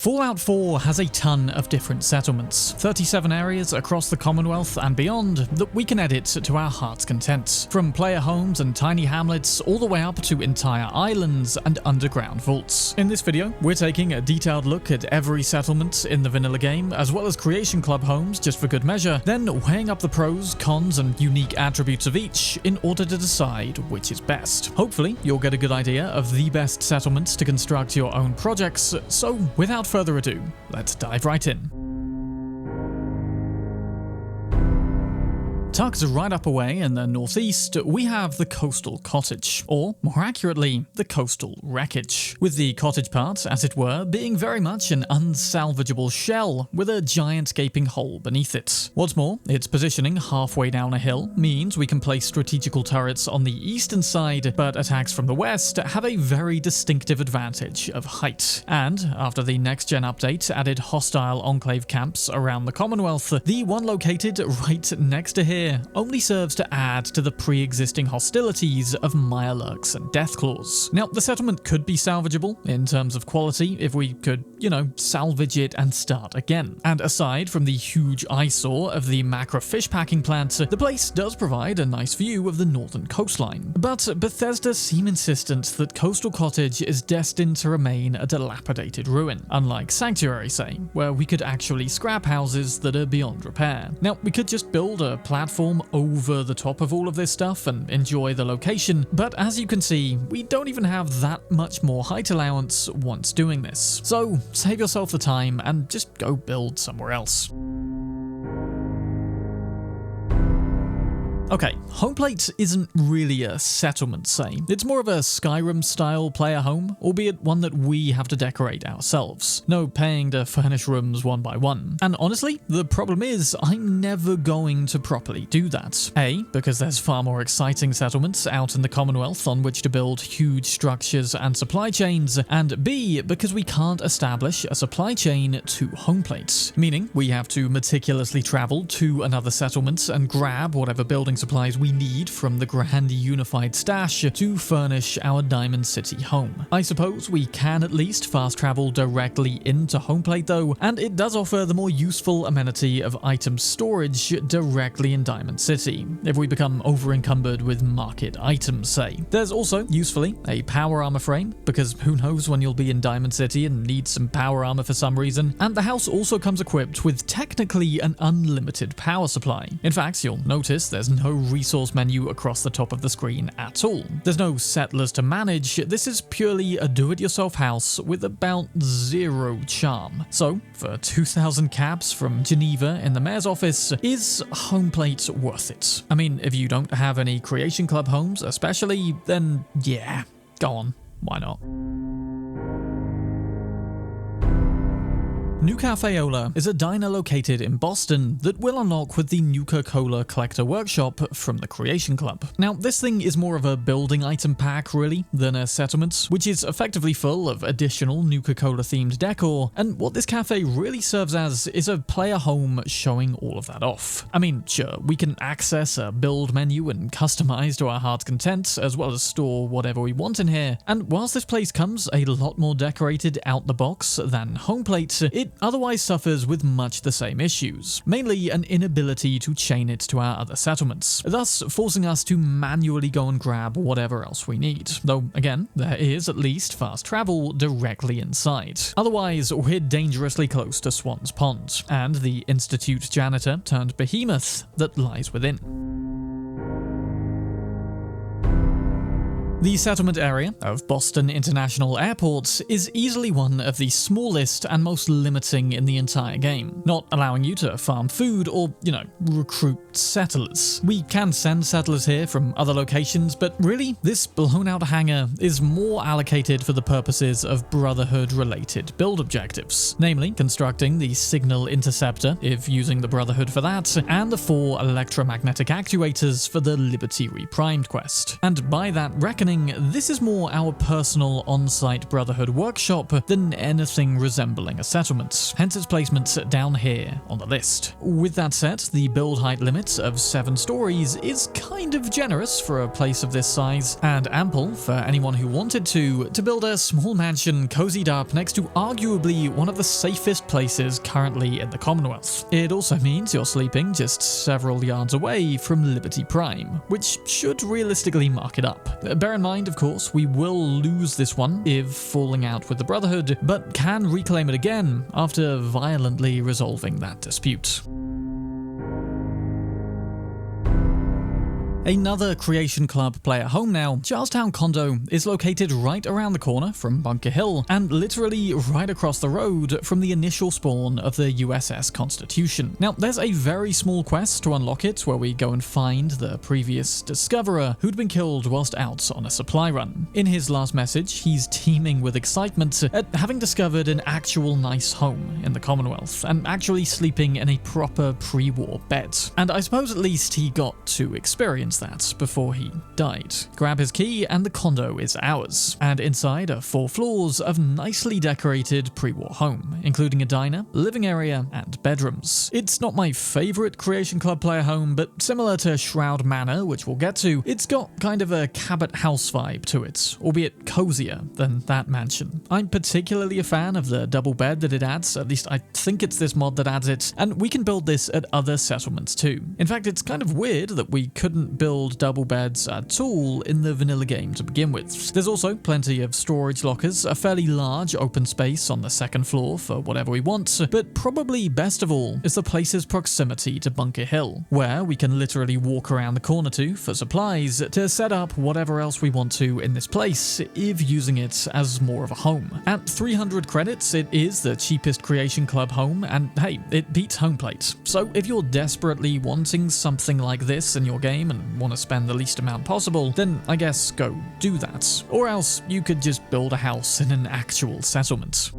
Fallout 4 has a ton of different settlements, 37 areas across the Commonwealth and beyond that we can edit to our heart's content, from player homes and tiny hamlets all the way up to entire islands and underground vaults. In this video, we're taking a detailed look at every settlement in the vanilla game, as well as Creation Club homes just for good measure, then weighing up the pros, cons and unique attributes of each in order to decide which is best. Hopefully, you'll get a good idea of the best settlements to construct your own projects, so without further ado, let's dive right in. Tucked right up away in the northeast, we have the coastal cottage, or more accurately, the coastal wreckage, with the cottage part, as it were, being very much an unsalvageable shell with a giant gaping hole beneath it. What's more, its positioning halfway down a hill means we can place strategical turrets on the eastern side, but attacks from the west have a very distinctive advantage of height. And after the next-gen update added hostile enclave camps around the Commonwealth, the one located right next to here only serves to add to the pre-existing hostilities of Mirelurks and Deathclaws. Now, the settlement could be salvageable in terms of quality if we could, salvage it and start again. And aside from the huge eyesore of the Macra fish packing plant, the place does provide a nice view of the northern coastline. But Bethesda seem insistent that Coastal Cottage is destined to remain a dilapidated ruin, unlike Sanctuary, say, where we could actually scrap houses that are beyond repair. Now, we could just build a platform over the top of all of this stuff and enjoy the location, but as you can see, we don't even have that much more height allowance once doing this. So save yourself the time and just go build somewhere else. Okay, Homeplate isn't really a settlement, say. It's more of a Skyrim-style player home, albeit one that we have to decorate ourselves. No paying to furnish rooms one by one. And honestly, the problem is, I'm never going to properly do that. A, because there's far more exciting settlements out in the Commonwealth on which to build huge structures and supply chains, and B, because we can't establish a supply chain to Homeplate. Meaning, we have to meticulously travel to another settlement and grab whatever building supplies we need from the grand unified stash to furnish our Diamond City home. I suppose we can at least fast travel directly into Homeplate though, and it does offer the more useful amenity of item storage directly in Diamond City, if we become over-encumbered with market items, say. There's also, usefully, a power armor frame, because who knows when you'll be in Diamond City and need some power armor for some reason, and the house also comes equipped with technically an unlimited power supply. In fact, you'll notice there's no resource menu across the top of the screen at all. There's no settlers to manage, this is purely a do-it-yourself house with about zero charm. So, for 2,000 caps from Geneva in the mayor's office, is Homeplate worth it? I mean, if you don't have any Creation Club homes especially, then yeah, go on, why not? New Cafe Ola is a diner located in Boston that will unlock with the Nuka Cola Collector Workshop from the Creation Club. Now, this thing is more of a building item pack, really, than a settlement, which is effectively full of additional Nuka Cola themed decor, and what this cafe really serves as is a player home showing all of that off. I mean, sure, we can access a build menu and customize to our heart's content, as well as store whatever we want in here, and whilst this place comes a lot more decorated out the box than Homeplate, it otherwise suffers with much the same issues, mainly an inability to chain it to our other settlements, thus forcing us to manually go and grab whatever else we need, though again, there is at least fast travel directly inside. Otherwise, we're dangerously close to Swan's Pond, and the Institute janitor turned behemoth that lies within. The settlement area of Boston International Airport is easily one of the smallest and most limiting in the entire game, not allowing you to farm food or, recruit settlers. We can send settlers here from other locations, but really, this blown-out hangar is more allocated for the purposes of Brotherhood-related build objectives, namely constructing the Signal Interceptor, if using the Brotherhood for that, and the 4 electromagnetic actuators for the Liberty Reprimed quest. And by that reckoning, beginning, this is more our personal on-site Brotherhood workshop than anything resembling a settlement, hence its placement down here on the list. With that said, the build height limit of 7 stories is kind of generous for a place of this size, and ample for anyone who wanted to build a small mansion cozied up next to arguably one of the safest places currently in the Commonwealth. It also means you're sleeping just several yards away from Liberty Prime, which should realistically mark it up. Bear in mind, of course, we will lose this one if falling out with the Brotherhood, but can reclaim it again after violently resolving that dispute. Another Creation Club player home now, Charlestown Condo is located right around the corner from Bunker Hill and literally right across the road from the initial spawn of the USS Constitution. Now, there's a very small quest to unlock it where we go and find the previous discoverer who'd been killed whilst out on a supply run. In his last message, he's teeming with excitement at having discovered an actual nice home in the Commonwealth and actually sleeping in a proper pre-war bed. And I suppose at least he got to experience that before he died. Grab his key and the condo is ours. And inside are 4 floors of nicely decorated pre-war home, including a diner, living area, and bedrooms. It's not my favorite Creation Club player home, but similar to Shroud Manor, which we'll get to, it's got kind of a Cabot House vibe to it, albeit cozier than that mansion. I'm particularly a fan of the double bed that it adds, at least I think it's this mod that adds it, and we can build this at other settlements too. In fact, it's kind of weird that we couldn't build double beds at all in the vanilla game to begin with. There's also plenty of storage lockers, a fairly large open space on the 2nd floor for whatever we want, but probably best of all is the place's proximity to Bunker Hill, where we can literally walk around the corner to for supplies to set up whatever else we want to in this place if using it as more of a home. At 300 credits, it is the cheapest Creation Club home, and hey, it beats Homeplate. So if you're desperately wanting something like this in your game and want to spend the least amount possible, then I guess go do that. Or else you could just build a house in an actual settlement.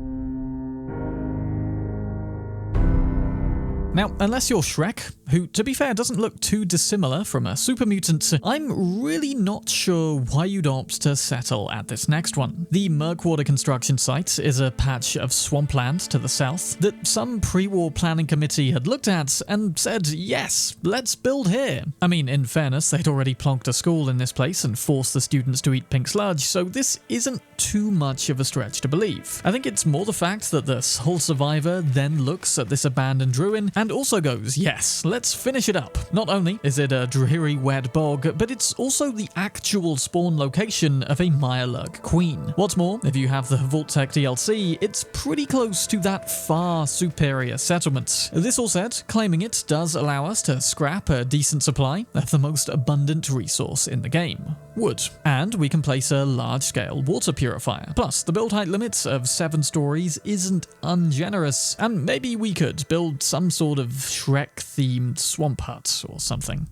Now, unless you're Shrek, who, to be fair, doesn't look too dissimilar from a super mutant, I'm really not sure why you'd opt to settle at this next one. The Murkwater construction site is a patch of swampland to the south that some pre-war planning committee had looked at and said, yes, let's build here. I mean, in fairness, they'd already plonked a school in this place and forced the students to eat pink sludge, so this isn't too much of a stretch to believe. I think it's more the fact that the sole survivor then looks at this abandoned ruin and also goes, yes, let's finish it up. Not only is it a dreary wet bog, but it's also the actual spawn location of a Mirelurk queen. What's more, if you have the Vault-Tec DLC, it's pretty close to that far superior settlement. This all said, claiming it does allow us to scrap a decent supply of the most abundant resource in the game, wood. And we can place a large-scale water purifier. Plus, the build height limit of 7 stories isn't ungenerous, and maybe we could build some sort of Shrek-themed swamp hut or something.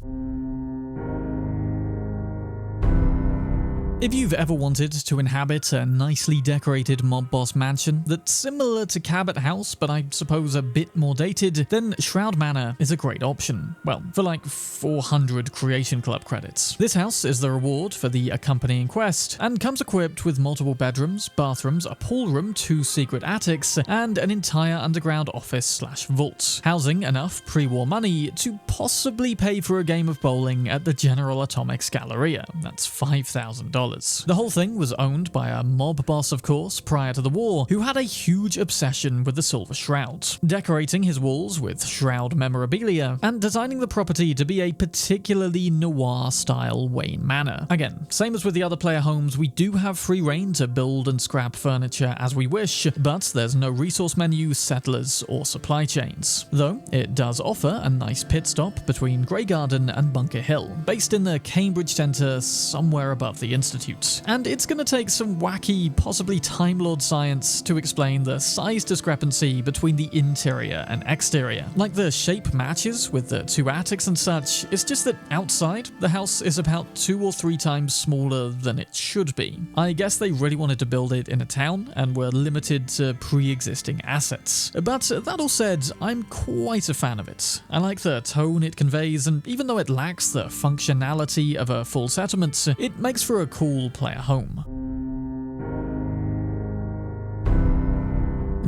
If you've ever wanted to inhabit a nicely decorated mob boss mansion that's similar to Cabot House but I suppose a bit more dated, then Shroud Manor is a great option. Well, for like 400 Creation Club credits. This house is the reward for the accompanying quest and comes equipped with multiple bedrooms, bathrooms, a pool room, 2 secret attics, and an entire underground office/vault, housing enough pre-war money to possibly pay for a game of bowling at the General Atomics Galleria. That's $5,000. The whole thing was owned by a mob boss, of course, prior to the war, who had a huge obsession with the Silver Shroud, decorating his walls with Shroud memorabilia and designing the property to be a particularly noir-style Wayne Manor. Again, same as with the other player homes, we do have free reign to build and scrap furniture as we wish, but there's no resource menu, settlers, or supply chains. Though, it does offer a nice pit stop between Graygarden and Bunker Hill, based in the Cambridge Centre somewhere above the Institute. And it's gonna take some wacky, possibly Time Lord science to explain the size discrepancy between the interior and exterior. Like the shape matches with the 2 attics and such, it's just that outside, the house is about 2 or 3 times smaller than it should be. I guess they really wanted to build it in a town and were limited to pre-existing assets. But that all said, I'm quite a fan of it. I like the tone it conveys, and even though it lacks the functionality of a full settlement, it makes for a cool cool player home.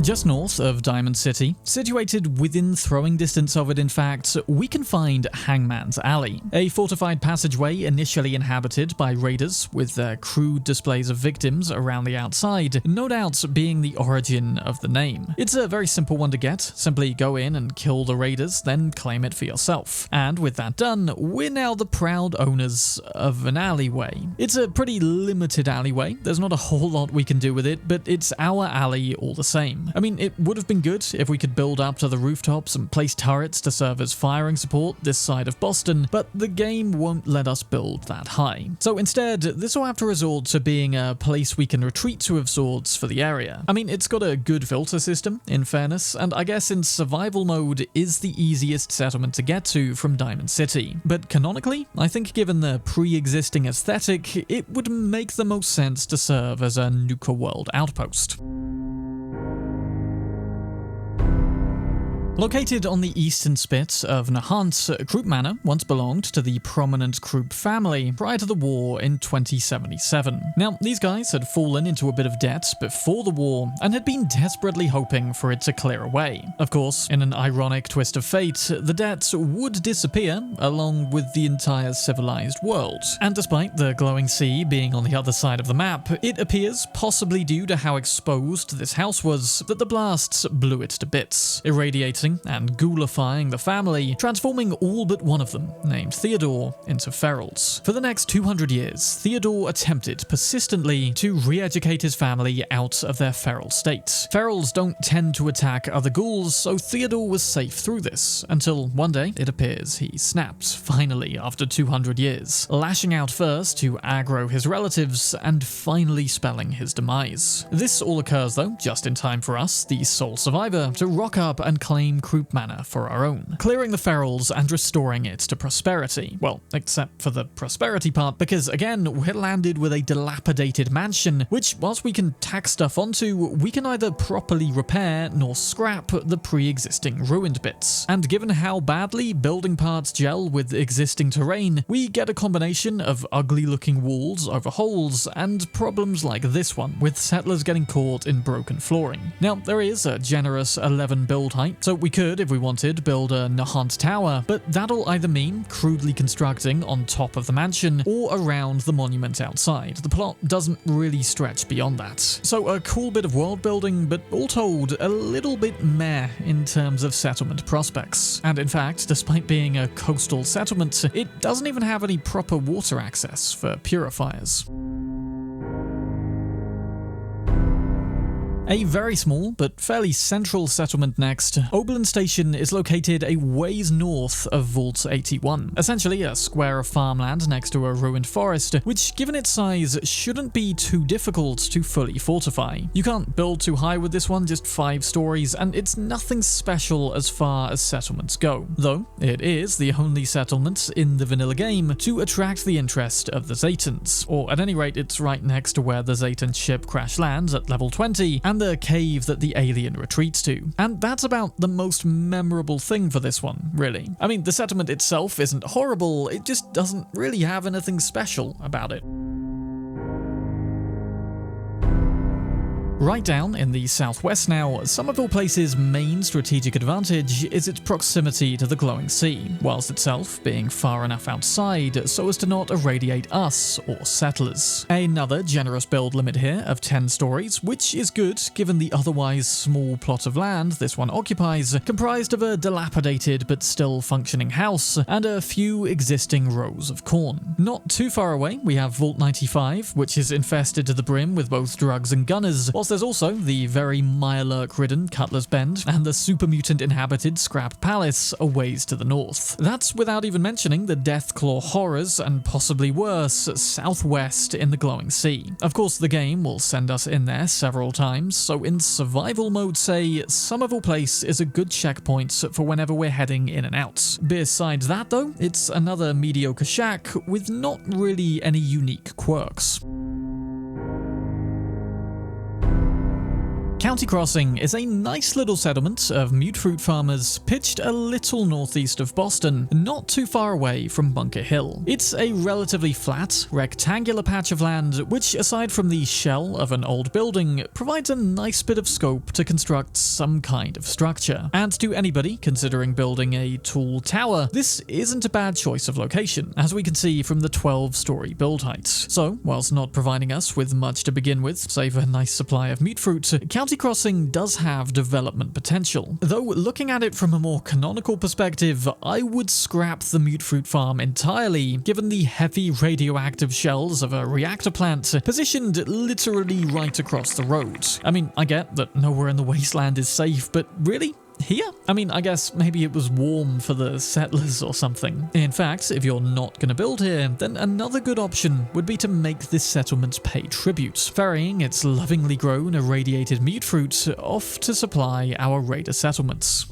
Just north of Diamond City, situated within throwing distance of it in fact, we can find Hangman's Alley, a fortified passageway initially inhabited by raiders with their crude displays of victims around the outside, no doubt being the origin of the name. It's a very simple one to get, simply go in and kill the raiders, then claim it for yourself. And with that done, we're now the proud owners of an alleyway. It's a pretty limited alleyway, there's not a whole lot we can do with it, but it's our alley all the same. I mean, it would have been good if we could build up to the rooftops and place turrets to serve as firing support this side of Boston, but the game won't let us build that high. So instead, this will have to resort to being a place we can retreat to of sorts for the area. I mean, it's got a good filter system, in fairness, and I guess in survival mode is the easiest settlement to get to from Diamond City. But canonically, I think given the pre-existing aesthetic, it would make the most sense to serve as a Nuka World outpost. Located on the eastern spit of Nahant, Croup Manor once belonged to the prominent Croup family prior to the war in 2077. Now, these guys had fallen into a bit of debt before the war and had been desperately hoping for it to clear away. Of course, in an ironic twist of fate, the debt would disappear along with the entire civilized world. And despite the glowing sea being on the other side of the map, it appears, possibly due to how exposed this house was, that the blasts blew it to bits, irradiating and ghoulifying the family, transforming all but one of them, named Theodore, into ferals. For the next 200 years, Theodore attempted persistently to re-educate his family out of their feral state. Ferals don't tend to attack other ghouls, so Theodore was safe through this, until one day, it appears, he snapped, finally, after 200 years, lashing out first to aggro his relatives, and finally spelling his demise. This all occurs, though, just in time for us, the sole survivor, to rock up and claim Croup Manor for our own, clearing the ferals and restoring it to prosperity. Well, except for the prosperity part, because again, we're landed with a dilapidated mansion, which, whilst we can tack stuff onto, we can neither properly repair nor scrap the pre-existing ruined bits. And given how badly building parts gel with existing terrain, we get a combination of ugly-looking walls over holes and problems like this one, with settlers getting caught in broken flooring. Now, there is a generous 11 build height, so we could, if we wanted, build a Nahant Tower, but that'll either mean crudely constructing on top of the mansion or around the monument outside. The plot doesn't really stretch beyond that. So a cool bit of world building, but all told, a little bit meh in terms of settlement prospects. And in fact, despite being a coastal settlement, it doesn't even have any proper water access for purifiers. A very small but fairly central settlement next, Oberland Station is located a ways north of Vault 81, essentially a square of farmland next to a ruined forest, which given its size shouldn't be too difficult to fully fortify. You can't build too high with this one, just 5 stories, and it's nothing special as far as settlements go, though it is the only settlement in the vanilla game to attract the interest of the Zetans, or at any rate it's right next to where the Zetan ship crash lands at level 20, and the cave that the alien retreats to. And that's about the most memorable thing for this one, really. I mean, the settlement itself isn't horrible, it just doesn't really have anything special about it. Right down in the southwest now, Somerville Place's main strategic advantage is its proximity to the glowing sea, whilst itself being far enough outside so as to not irradiate us or settlers. Another generous build limit here of 10 stories, which is good given the otherwise small plot of land this one occupies, comprised of a dilapidated but still functioning house and a few existing rows of corn. Not too far away, we have Vault 95, which is infested to the brim with both drugs and gunners, whilst there's also the very Mirelurk-ridden Cutler's Bend and the super mutant inhabited Scrap Palace a ways to the north. That's without even mentioning the Deathclaw horrors and possibly worse southwest in the glowing sea. Of course, the game will send us in there several times, so in survival mode say, Somerville Place is a good checkpoint for whenever we're heading in and out. Besides that though, it's another mediocre shack with not really any unique quirks. County Crossing is a nice little settlement of mute fruit farmers pitched a little northeast of Boston, not too far away from Bunker Hill. It's a relatively flat, rectangular patch of land which, aside from the shell of an old building, provides a nice bit of scope to construct some kind of structure. And to anybody considering building a tall tower, this isn't a bad choice of location, as we can see from the 12-story build height. So, whilst not providing us with much to begin with, save a nice supply of mute fruit, County Crossing does have development potential. Though, looking at it from a more canonical perspective, I would scrap the mute fruit farm entirely, given the heavy radioactive shells of a reactor plant positioned literally right across the road. I mean, I get that nowhere in the wasteland is safe, but really? Here? I mean, I guess maybe it was warm for the settlers or something. In fact, if you're not going to build here, then another good option would be to make this settlement pay tribute, ferrying its lovingly grown irradiated mute fruit off to supply our raider settlements.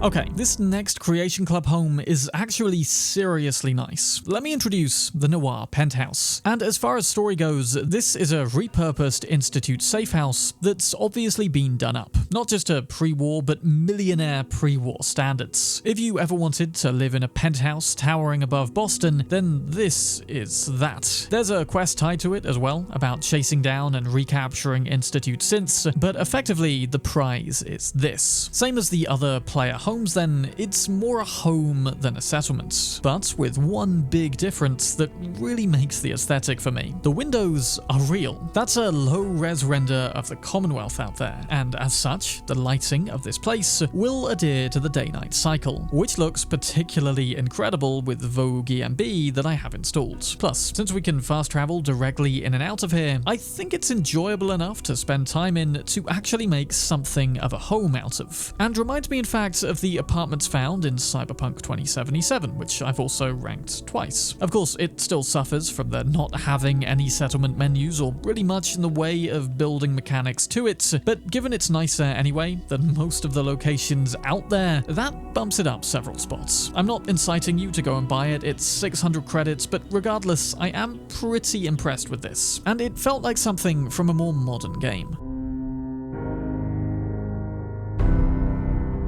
Okay, this next Creation Club home is actually seriously nice. Let me introduce the Noir Penthouse. And as far as story goes, this is a repurposed Institute safe house that's obviously been done up. Not just to pre-war, but millionaire pre-war standards. If you ever wanted to live in a penthouse towering above Boston, then this is that. There's a quest tied to it as well, about chasing down and recapturing Institute synths, but effectively the prize is this. Same as the other player homes then, it's more a home than a settlement, but with one big difference that really makes the aesthetic for me. The windows are real. That's a low-res render of the Commonwealth out there, and as such, the lighting of this place will adhere to the day-night cycle, which looks particularly incredible with Vogue EMB that I have installed. Plus, since we can fast travel directly in and out of here, I think it's enjoyable enough to spend time in to actually make something of a home out of. And reminds me in fact of the apartments found in Cyberpunk 2077, which I've also ranked twice. Of course, it still suffers from the not having any settlement menus or really much in the way of building mechanics to it, but given it's nicer anyway than most of the locations out there, that bumps it up several spots. I'm not inciting you to go and buy it, it's 600 credits, but regardless, I am pretty impressed with this, and it felt like something from a more modern game.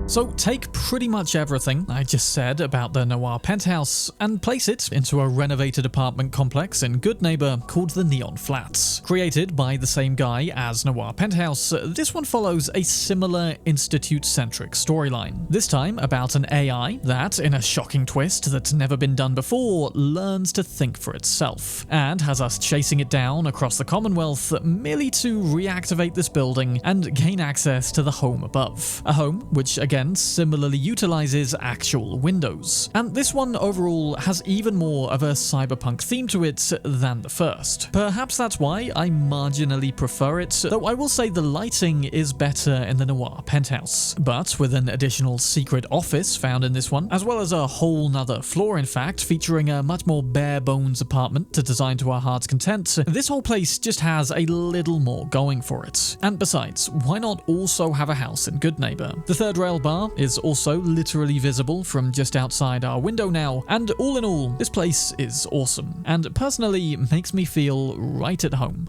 So take pretty much everything I just said about the Noir Penthouse and place it into a renovated apartment complex in Goodneighbor called the Neon Flats. Created by the same guy as Noir Penthouse, this one follows a similar Institute-centric storyline. This time about an AI that, in a shocking twist that's never been done before, learns to think for itself, and has us chasing it down across the Commonwealth merely to reactivate this building and gain access to the home above. A home which, again, similarly utilizes actual windows. And this one overall has even more of a cyberpunk theme to it than the first. Perhaps that's why I marginally prefer it, though I will say the lighting is better in the Noir Penthouse. But with an additional secret office found in this one, as well as a whole nother floor in fact, featuring a much more bare bones apartment to design to our heart's content, this whole place just has a little more going for it. And besides, why not also have a house in Goodneighbor? The third rail bar is also literally visible from just outside our window now, and all in all, this place is awesome, and personally makes me feel right at home.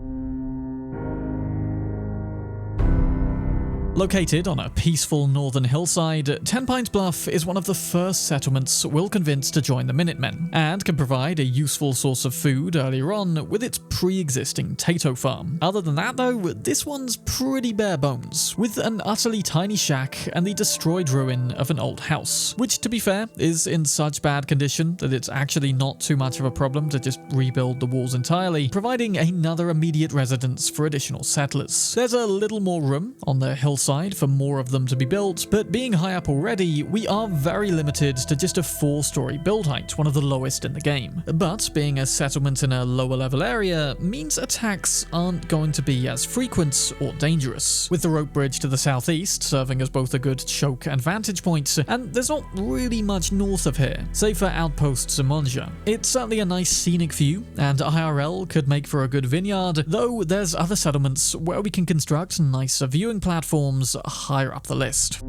Located on a peaceful northern hillside, Tenpines Bluff is one of the first settlements we'll convince to join the Minutemen, and can provide a useful source of food earlier on with its pre-existing tato farm. Other than that though, this one's pretty bare bones, with an utterly tiny shack and the destroyed ruin of an old house, which to be fair, is in such bad condition that it's actually not too much of a problem to just rebuild the walls entirely, providing another immediate residence for additional settlers. There's a little more room on the hillside for more of them to be built, but being high up already, we are very limited to just a 4-story build height, one of the lowest in the game. But being a settlement in a lower level area means attacks aren't going to be as frequent or dangerous, with the rope bridge to the southeast serving as both a good choke and vantage point, and there's not really much north of here, save for Outpost Zimonja. It's certainly a nice scenic view, and IRL could make for a good vineyard, though there's other settlements where we can construct nicer viewing platforms higher up the list.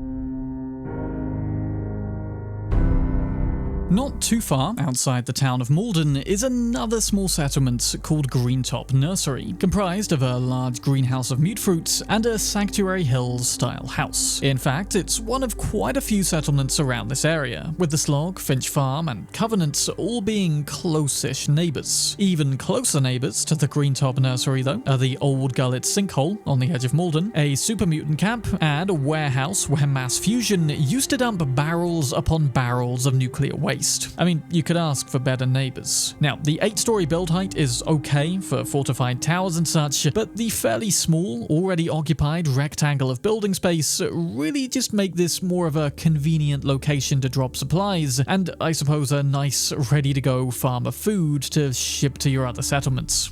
Not too far outside the town of Malden is another small settlement called Greentop Nursery, comprised of a large greenhouse of mute fruits and a Sanctuary Hills-style house. In fact, it's one of quite a few settlements around this area, with the Slog, Finch Farm and Covenant all being close-ish neighbours. Even closer neighbours to the Greentop Nursery, though, are the Old Gullet Sinkhole on the edge of Malden, a super mutant camp, and a warehouse where Mass Fusion used to dump barrels upon barrels of nuclear waste. I mean, you could ask for better neighbours. Now, the 8-story build height is okay for fortified towers and such, but the fairly small, already occupied rectangle of building space really just make this more of a convenient location to drop supplies, and I suppose a nice, ready-to-go farm of food to ship to your other settlements.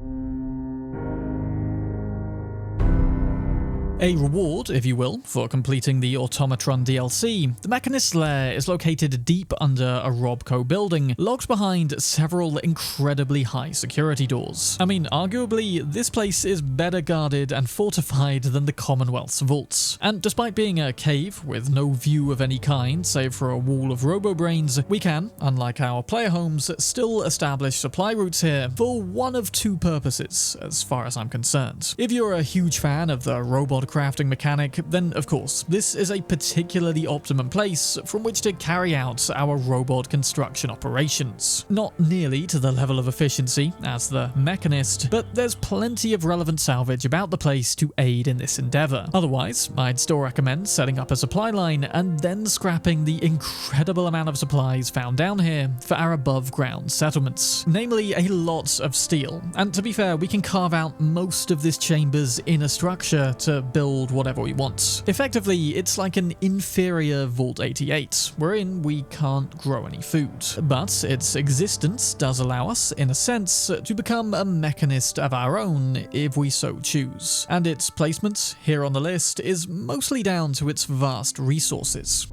A reward, if you will, for completing the Automatron DLC, the Mechanist's Lair is located deep under a Robco building, locked behind several incredibly high security doors. I mean, arguably, this place is better guarded and fortified than the Commonwealth's vaults. And despite being a cave with no view of any kind, save for a wall of robo-brains, we can, unlike our player homes, still establish supply routes here for one of two purposes, as far as I'm concerned. If you're a huge fan of the robot crafting mechanic, then of course, this is a particularly optimum place from which to carry out our robot construction operations. Not nearly to the level of efficiency as the Mechanist, but there's plenty of relevant salvage about the place to aid in this endeavour. Otherwise, I'd still recommend setting up a supply line and then scrapping the incredible amount of supplies found down here for our above ground settlements, namely a lot of steel. And to be fair, we can carve out most of this chamber's inner structure to build whatever we want. Effectively, it's like an inferior Vault 88, wherein we can't grow any food. But its existence does allow us, in a sense, to become a Mechanist of our own if we so choose. And its placement here on the list is mostly down to its vast resources.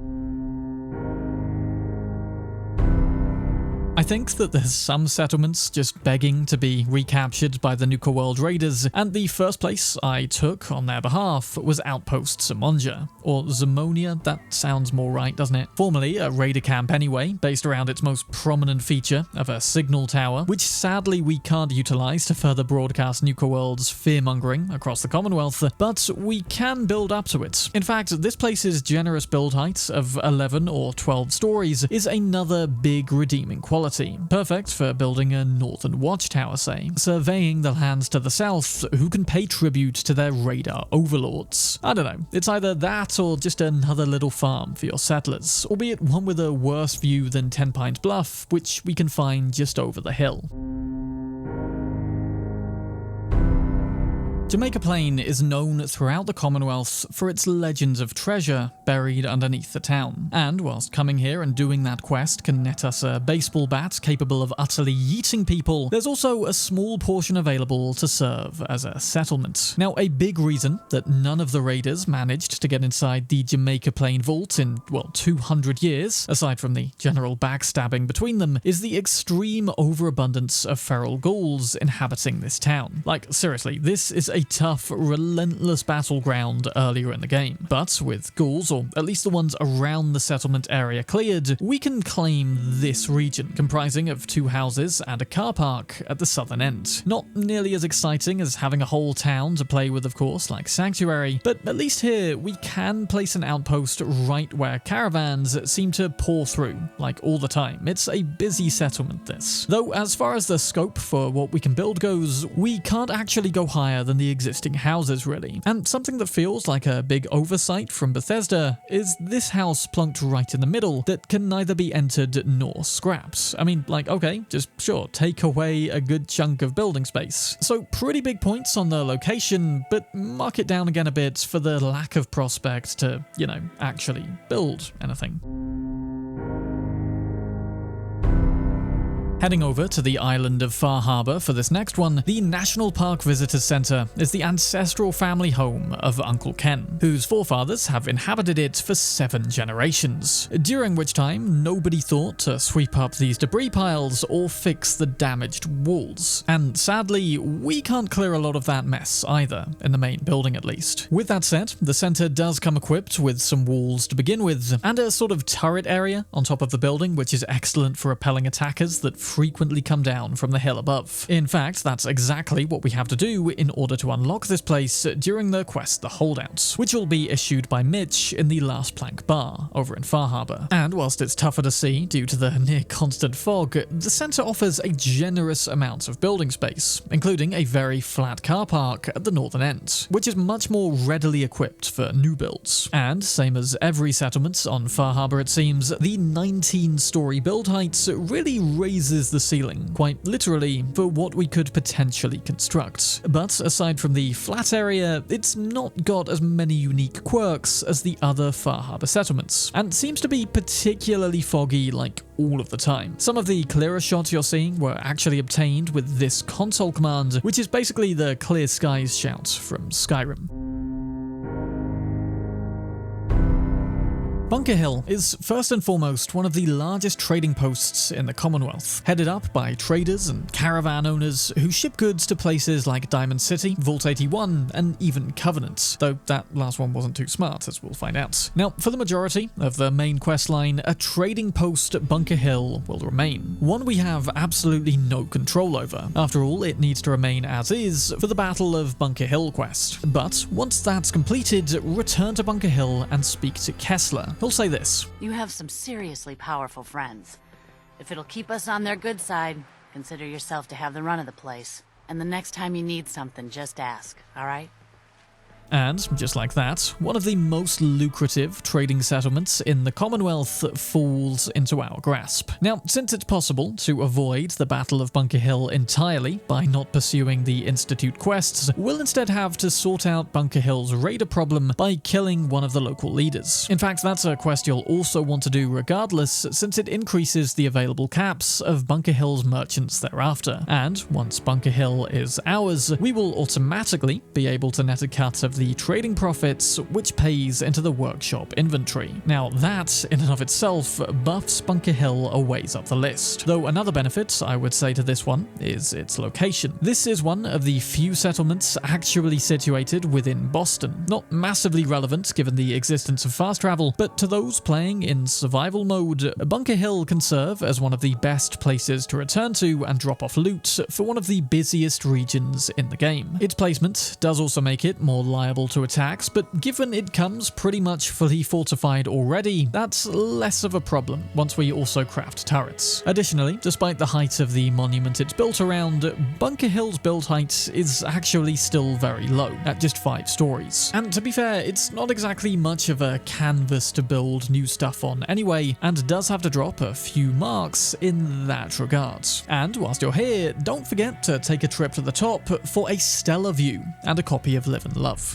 I think that there's some settlements just begging to be recaptured by the Nuka World Raiders, and the first place I took on their behalf was Outpost Zimonja, or Zimonia, that sounds more right, doesn't it? Formerly a raider camp anyway, based around its most prominent feature of a signal tower, which sadly we can't utilise to further broadcast Nuka World's fear-mongering across the Commonwealth, but we can build up to it. In fact, this place's generous build height of 11 or 12 stories is another big redeeming quality. Perfect for building a northern watchtower, say, surveying the lands to the south who can pay tribute to their radar overlords. I don't know, it's either that or just another little farm for your settlers, albeit one with a worse view than Tenpines Bluff, which we can find just over the hill. Jamaica Plane is known throughout the Commonwealth for its legends of treasure buried underneath the town, and whilst coming here and doing that quest can net us a baseball bat capable of utterly yeeting people, there's also a small portion available to serve as a settlement. Now, a big reason that none of the raiders managed to get inside the Jamaica Plane vault in, well, 200 years, aside from the general backstabbing between them, is the extreme overabundance of feral ghouls inhabiting this town. Like, seriously, this is a tough, relentless battleground earlier in the game. But with ghouls, or at least the ones around the settlement area cleared, we can claim this region, comprising of 2 houses and a car park at the southern end. Not nearly as exciting as having a whole town to play with, of course, like Sanctuary, but at least here we can place an outpost right where caravans seem to pour through, like all the time. It's a busy settlement, this. Though as far as the scope for what we can build goes, we can't actually go higher than the existing houses, really. And something that feels like a big oversight from Bethesda is this house plunked right in the middle that can neither be entered nor scrapped. I mean, like, okay, just sure, take away a good chunk of building space. So pretty big points on the location, but mark it down again a bit for the lack of prospect to, you know, actually build anything. Heading over to the island of Far Harbour for this next one, the National Park Visitors Centre is the ancestral family home of Uncle Ken, whose forefathers have inhabited it for 7 generations, during which time nobody thought to sweep up these debris piles or fix the damaged walls. And sadly, we can't clear a lot of that mess either, in the main building at least. With that said, the centre does come equipped with some walls to begin with, and a sort of turret area on top of the building, which is excellent for repelling attackers that frequently come down from the hill above. In fact, that's exactly what we have to do in order to unlock this place during the quest The Holdouts, which will be issued by Mitch in the Last Plank Bar over in Far Harbour. And whilst it's tougher to see due to the near constant fog, the centre offers a generous amount of building space, including a very flat car park at the northern end, which is much more readily equipped for new builds. And same as every settlement on Far Harbour it seems, the 19-storey build height really raises the ceiling, quite literally, for what we could potentially construct. But aside from the flat area, it's not got as many unique quirks as the other Far Harbour settlements, and seems to be particularly foggy like all of the time. Some of the clearer shots you're seeing were actually obtained with this console command, which is basically the clear skies shout from Skyrim. Bunker Hill is first and foremost one of the largest trading posts in the Commonwealth, headed up by traders and caravan owners who ship goods to places like Diamond City, Vault 81, and even Covenant, though that last one wasn't too smart, as we'll find out. Now, for the majority of the main questline, a trading post at Bunker Hill will remain, one we have absolutely no control over. After all, it needs to remain as is for the Battle of Bunker Hill quest. But once that's completed, return to Bunker Hill and speak to Kessler. He'll say this: "You have some seriously powerful friends. If it'll keep us on their good side, consider yourself to have the run of the place. And the next time you need something, just ask, all right?" And, just like that, one of the most lucrative trading settlements in the Commonwealth falls into our grasp. Now, since it's possible to avoid the Battle of Bunker Hill entirely by not pursuing the Institute quests, we'll instead have to sort out Bunker Hill's raider problem by killing one of the local leaders. In fact, that's a quest you'll also want to do regardless, since it increases the available caps of Bunker Hill's merchants thereafter. And once Bunker Hill is ours, we will automatically be able to net a cut of the trading profits, which pays into the workshop inventory. Now that, in and of itself, buffs Bunker Hill a ways up the list. Though another benefit, I would say, to this one is its location. This is one of the few settlements actually situated within Boston. Not massively relevant given the existence of fast travel, but to those playing in survival mode, Bunker Hill can serve as one of the best places to return to and drop off loot for one of the busiest regions in the game. Its placement does also make it more liable to attacks, but given it comes pretty much fully fortified already, that's less of a problem once we also craft turrets. Additionally, despite the height of the monument it's built around, Bunker Hill's build height is actually still very low, at just 5 stories. And to be fair, it's not exactly much of a canvas to build new stuff on anyway, and does have to drop a few marks in that regard. And whilst you're here, don't forget to take a trip to the top for a stellar view and a copy of Live and Love.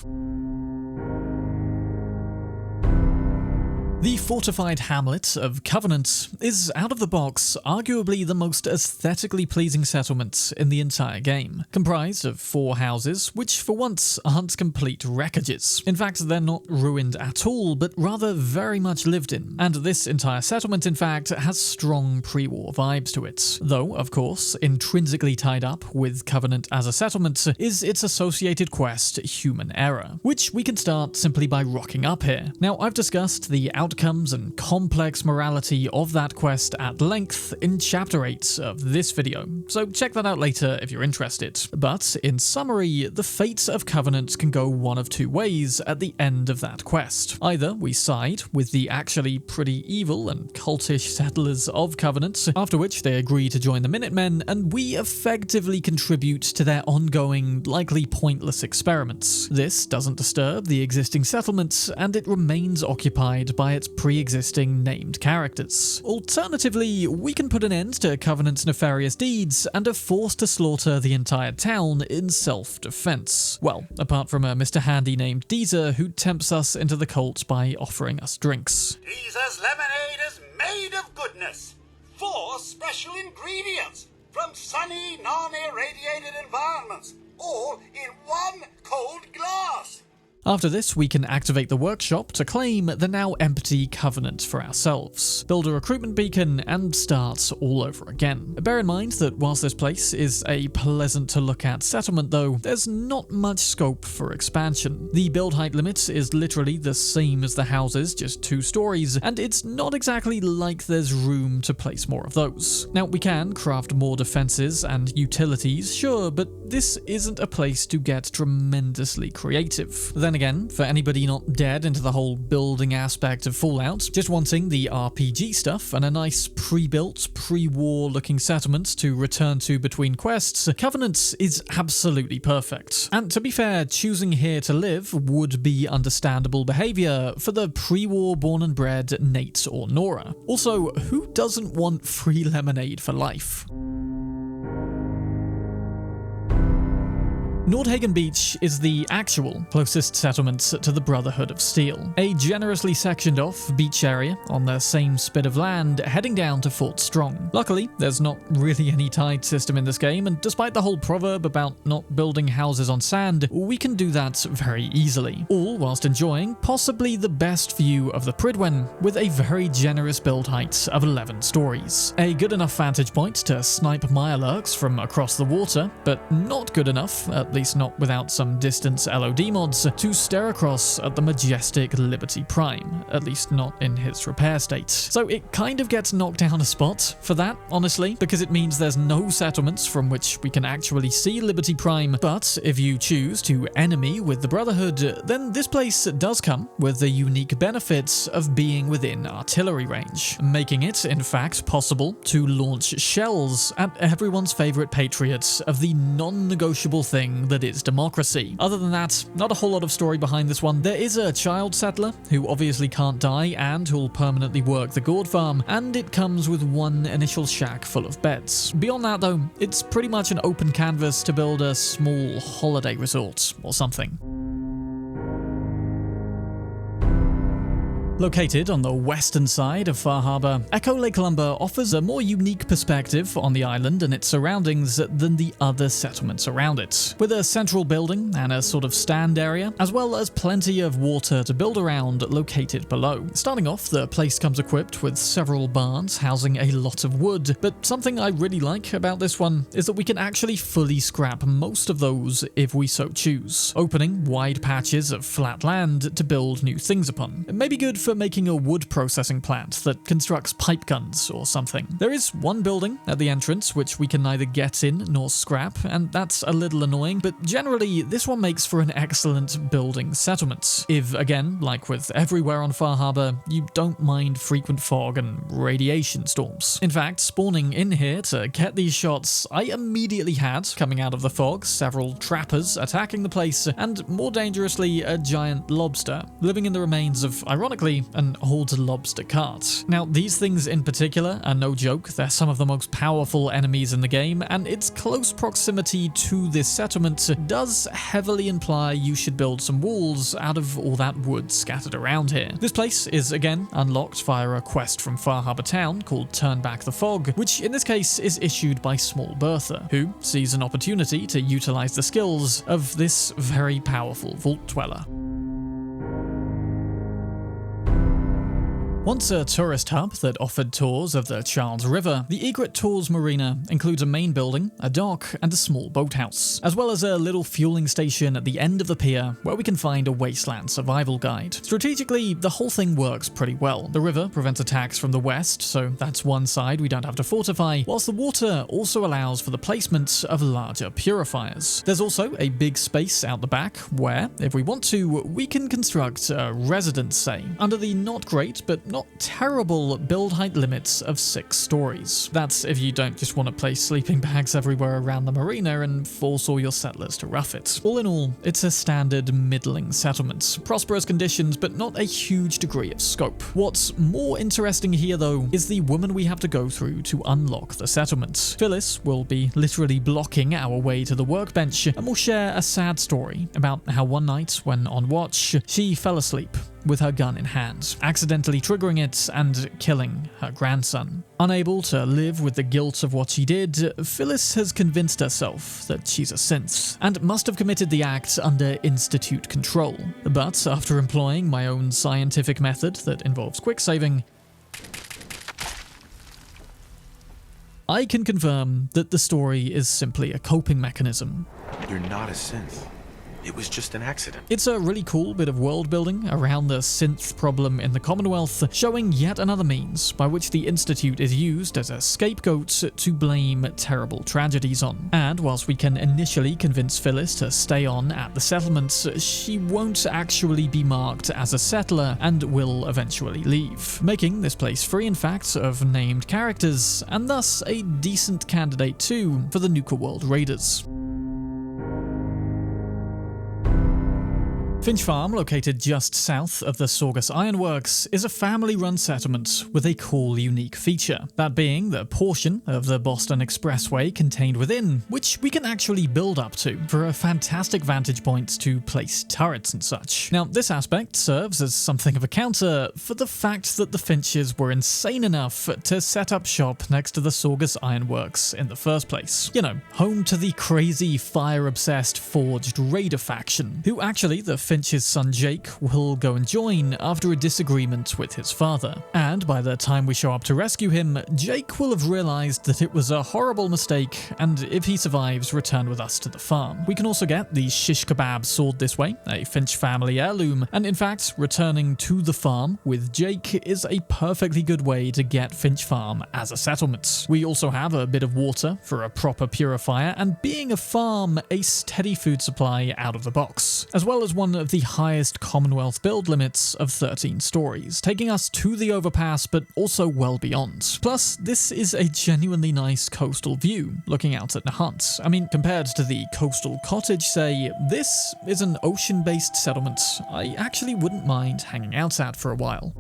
The fortified hamlet of Covenant is, out of the box, arguably the most aesthetically pleasing settlement in the entire game, comprised of 4 houses, which for once aren't complete wreckages. In fact, they're not ruined at all, but rather very much lived in, and this entire settlement, in fact, has strong pre-war vibes to it. Though, of course, intrinsically tied up with Covenant as a settlement is its associated quest, Human Error, which we can start simply by rocking up here. Now, I've discussed the outcomes and complex morality of that quest at length in Chapter 8 of this video, so check that out later if you're interested. But in summary, the fate of Covenant can go one of 2 ways at the end of that quest. Either we side with the actually pretty evil and cultish settlers of Covenant, after which they agree to join the Minutemen, and we effectively contribute to their ongoing, likely pointless experiments. This doesn't disturb the existing settlements, and it remains occupied by its pre-existing named characters. Alternatively, we can put an end to Covenant's nefarious deeds and are forced to slaughter the entire town in self-defense. Well, apart from a Mr. Handy named Deezer who tempts us into the cult by offering us drinks. Deezer's lemonade is made of goodness. 4 special ingredients from sunny, non-irradiated environments, all in one cold glass. After this, we can activate the workshop to claim the now empty Covenant for ourselves, build a recruitment beacon, and start all over again. Bear in mind that whilst this place is a pleasant to look at settlement though, there's not much scope for expansion. The build height limit is literally the same as the houses, just 2 stories, and it's not exactly like there's room to place more of those. Now, we can craft more defenses and utilities, sure, but this isn't a place to get tremendously creative. Then again, for anybody not dead into the whole building aspect of Fallout, just wanting the RPG stuff and a nice pre-built, pre-war looking settlement to return to between quests, Covenant is absolutely perfect. And to be fair, choosing here to live would be understandable behaviour for the pre-war born and bred Nate or Nora. Also, who doesn't want free lemonade for life? Nordhagen Beach is the actual closest settlement to the Brotherhood of Steel, a generously sectioned off beach area on the same spit of land heading down to Fort Strong. Luckily, there's not really any tide system in this game, and despite the whole proverb about not building houses on sand, we can do that very easily, all whilst enjoying possibly the best view of the Pridwen with a very generous build height of 11 stories. A good enough vantage point to snipe Mirelurks from across the water, but not good enough, at least not without some distance LOD mods, to stare across at the majestic Liberty Prime, at least not in its repair state. So it kind of gets knocked down a spot for that, honestly, because it means there's no settlements from which we can actually see Liberty Prime, but if you choose to enemy with the Brotherhood, then this place does come with the unique benefits of being within artillery range, making it, in fact, possible to launch shells at everyone's favourite patriots of the non-negotiable thing that is democracy. Other than that, not a whole lot of story behind this one. There is a child settler who obviously can't die and who'll permanently work the gourd farm, and it comes with 1 initial shack full of beds. Beyond that though, it's pretty much an open canvas to build a small holiday resort or something. Located on the western side of Far Harbour, Echo Lake Lumber offers a more unique perspective on the island and its surroundings than the other settlements around it, with a central building and a sort of stand area, as well as plenty of water to build around located below. Starting off, the place comes equipped with several barns housing a lot of wood, but something I really like about this one is that we can actually fully scrap most of those if we so choose, opening wide patches of flat land to build new things upon. It may be good for making a wood processing plant that constructs pipe guns or something. There is one building at the entrance which we can neither get in nor scrap, and that's a little annoying, but generally this one makes for an excellent building settlement. If, again, like with everywhere on Far Harbour, you don't mind frequent fog and radiation storms. In fact, spawning in here to get these shots, I immediately had, coming out of the fog, several trappers attacking the place, and more dangerously, a giant lobster, living in the remains of, ironically, an old lobster cart. Now, these things in particular are no joke. They're some of the most powerful enemies in the game, and its close proximity to this settlement does heavily imply you should build some walls out of all that wood scattered around here. This place is again unlocked via a quest from Far Harbour Town called Turn Back the Fog, which in this case is issued by Small Bertha, who sees an opportunity to utilize the skills of this very powerful vault dweller. Once a tourist hub that offered tours of the Charles River, the Egret Tours Marina includes a main building, a dock, and a small boathouse, as well as a little fueling station at the end of the pier where we can find a wasteland survival guide. Strategically, the whole thing works pretty well. The river prevents attacks from the west, so that's one side we don't have to fortify, whilst the water also allows for the placement of larger purifiers. There's also a big space out the back where, if we want to, we can construct a residence, say, under the not great but not terrible build height limits of 6 stories. That's if you don't just want to place sleeping bags everywhere around the marina and force all your settlers to rough it. All in all, it's a standard middling settlement. Prosperous conditions, but not a huge degree of scope. What's more interesting here though is the woman we have to go through to unlock the settlement. Phyllis will be literally blocking our way to the workbench and will share a sad story about how one night when on watch, she fell asleep, with her gun in hand, accidentally triggering it and killing her grandson. Unable to live with the guilt of what she did, Phyllis has convinced herself that she's a synth, and must have committed the act under Institute control. But after employing my own scientific method that involves quick saving, I can confirm that the story is simply a coping mechanism. You're not a synth. It was just an accident. It's a really cool bit of world building around the synth problem in the Commonwealth, showing yet another means by which the Institute is used as a scapegoat to blame terrible tragedies on. And whilst we can initially convince Phyllis to stay on at the settlements, she won't actually be marked as a settler and will eventually leave, making this place free in fact of named characters, and thus a decent candidate too for the Nuka World Raiders. Finch Farm, located just south of the Saugus Ironworks, is a family-run settlement with a cool, unique feature, that being the portion of the Boston Expressway contained within, which we can actually build up to for a fantastic vantage point to place turrets and such. Now, this aspect serves as something of a counter for the fact that the Finches were insane enough to set up shop next to the Saugus Ironworks in the first place. You know, home to the crazy, fire-obsessed Forged Raider faction, who actually the Finch's son Jake will go and join after a disagreement with his father. And by the time we show up to rescue him, Jake will have realized that it was a horrible mistake, and if he survives, return with us to the farm. We can also get the shish kebab sword this way, a Finch family heirloom, and in fact, returning to the farm with Jake is a perfectly good way to get Finch Farm as a settlement. We also have a bit of water for a proper purifier, and being a farm, a steady food supply out of the box, as well as one of the highest Commonwealth build limits of 13 stories, taking us to the overpass but also well beyond. Plus, this is a genuinely nice coastal view, looking out at Nahant. I mean, compared to the coastal cottage, say, this is an ocean-based settlement I actually wouldn't mind hanging out at for a while.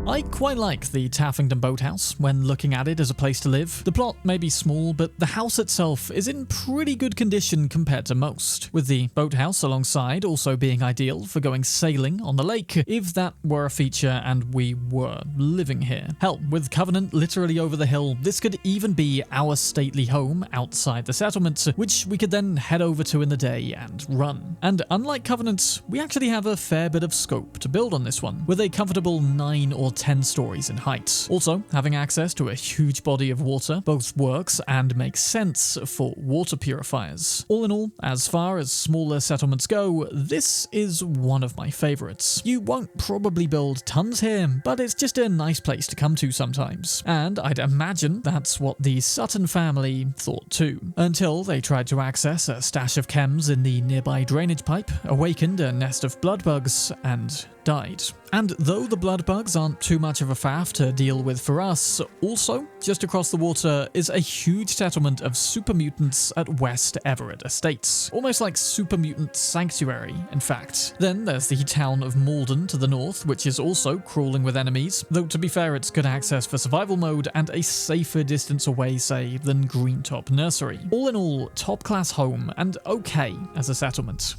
I quite like the Taffington Boathouse when looking at it as a place to live. The plot may be small, but the house itself is in pretty good condition compared to most, with the boathouse alongside also being ideal for going sailing on the lake, if that were a feature and we were living here. Hell, with Covenant literally over the hill, this could even be our stately home outside the settlement, which we could then head over to in the day and run. And unlike Covenant, we actually have a fair bit of scope to build on this one, with a comfortable 9 or 10 stories in height. Also, having access to a huge body of water both works and makes sense for water purifiers. All in all, as far as smaller settlements go, this is one of my favorites. You won't probably build tons here, but it's just a nice place to come to sometimes. And I'd imagine that's what the Sutton family thought too, until they tried to access a stash of chems in the nearby drainage pipe, awakened a nest of blood bugs, and died. And though the blood bugs aren't too much of a faff to deal with for us, also, just across the water is a huge settlement of super mutants at West Everett Estates. Almost like Super Mutant Sanctuary, in fact. Then there's the town of Malden to the north, which is also crawling with enemies, though to be fair it's good access for survival mode and a safer distance away, say, than Greentop Nursery. All in all, top class home, and okay as a settlement.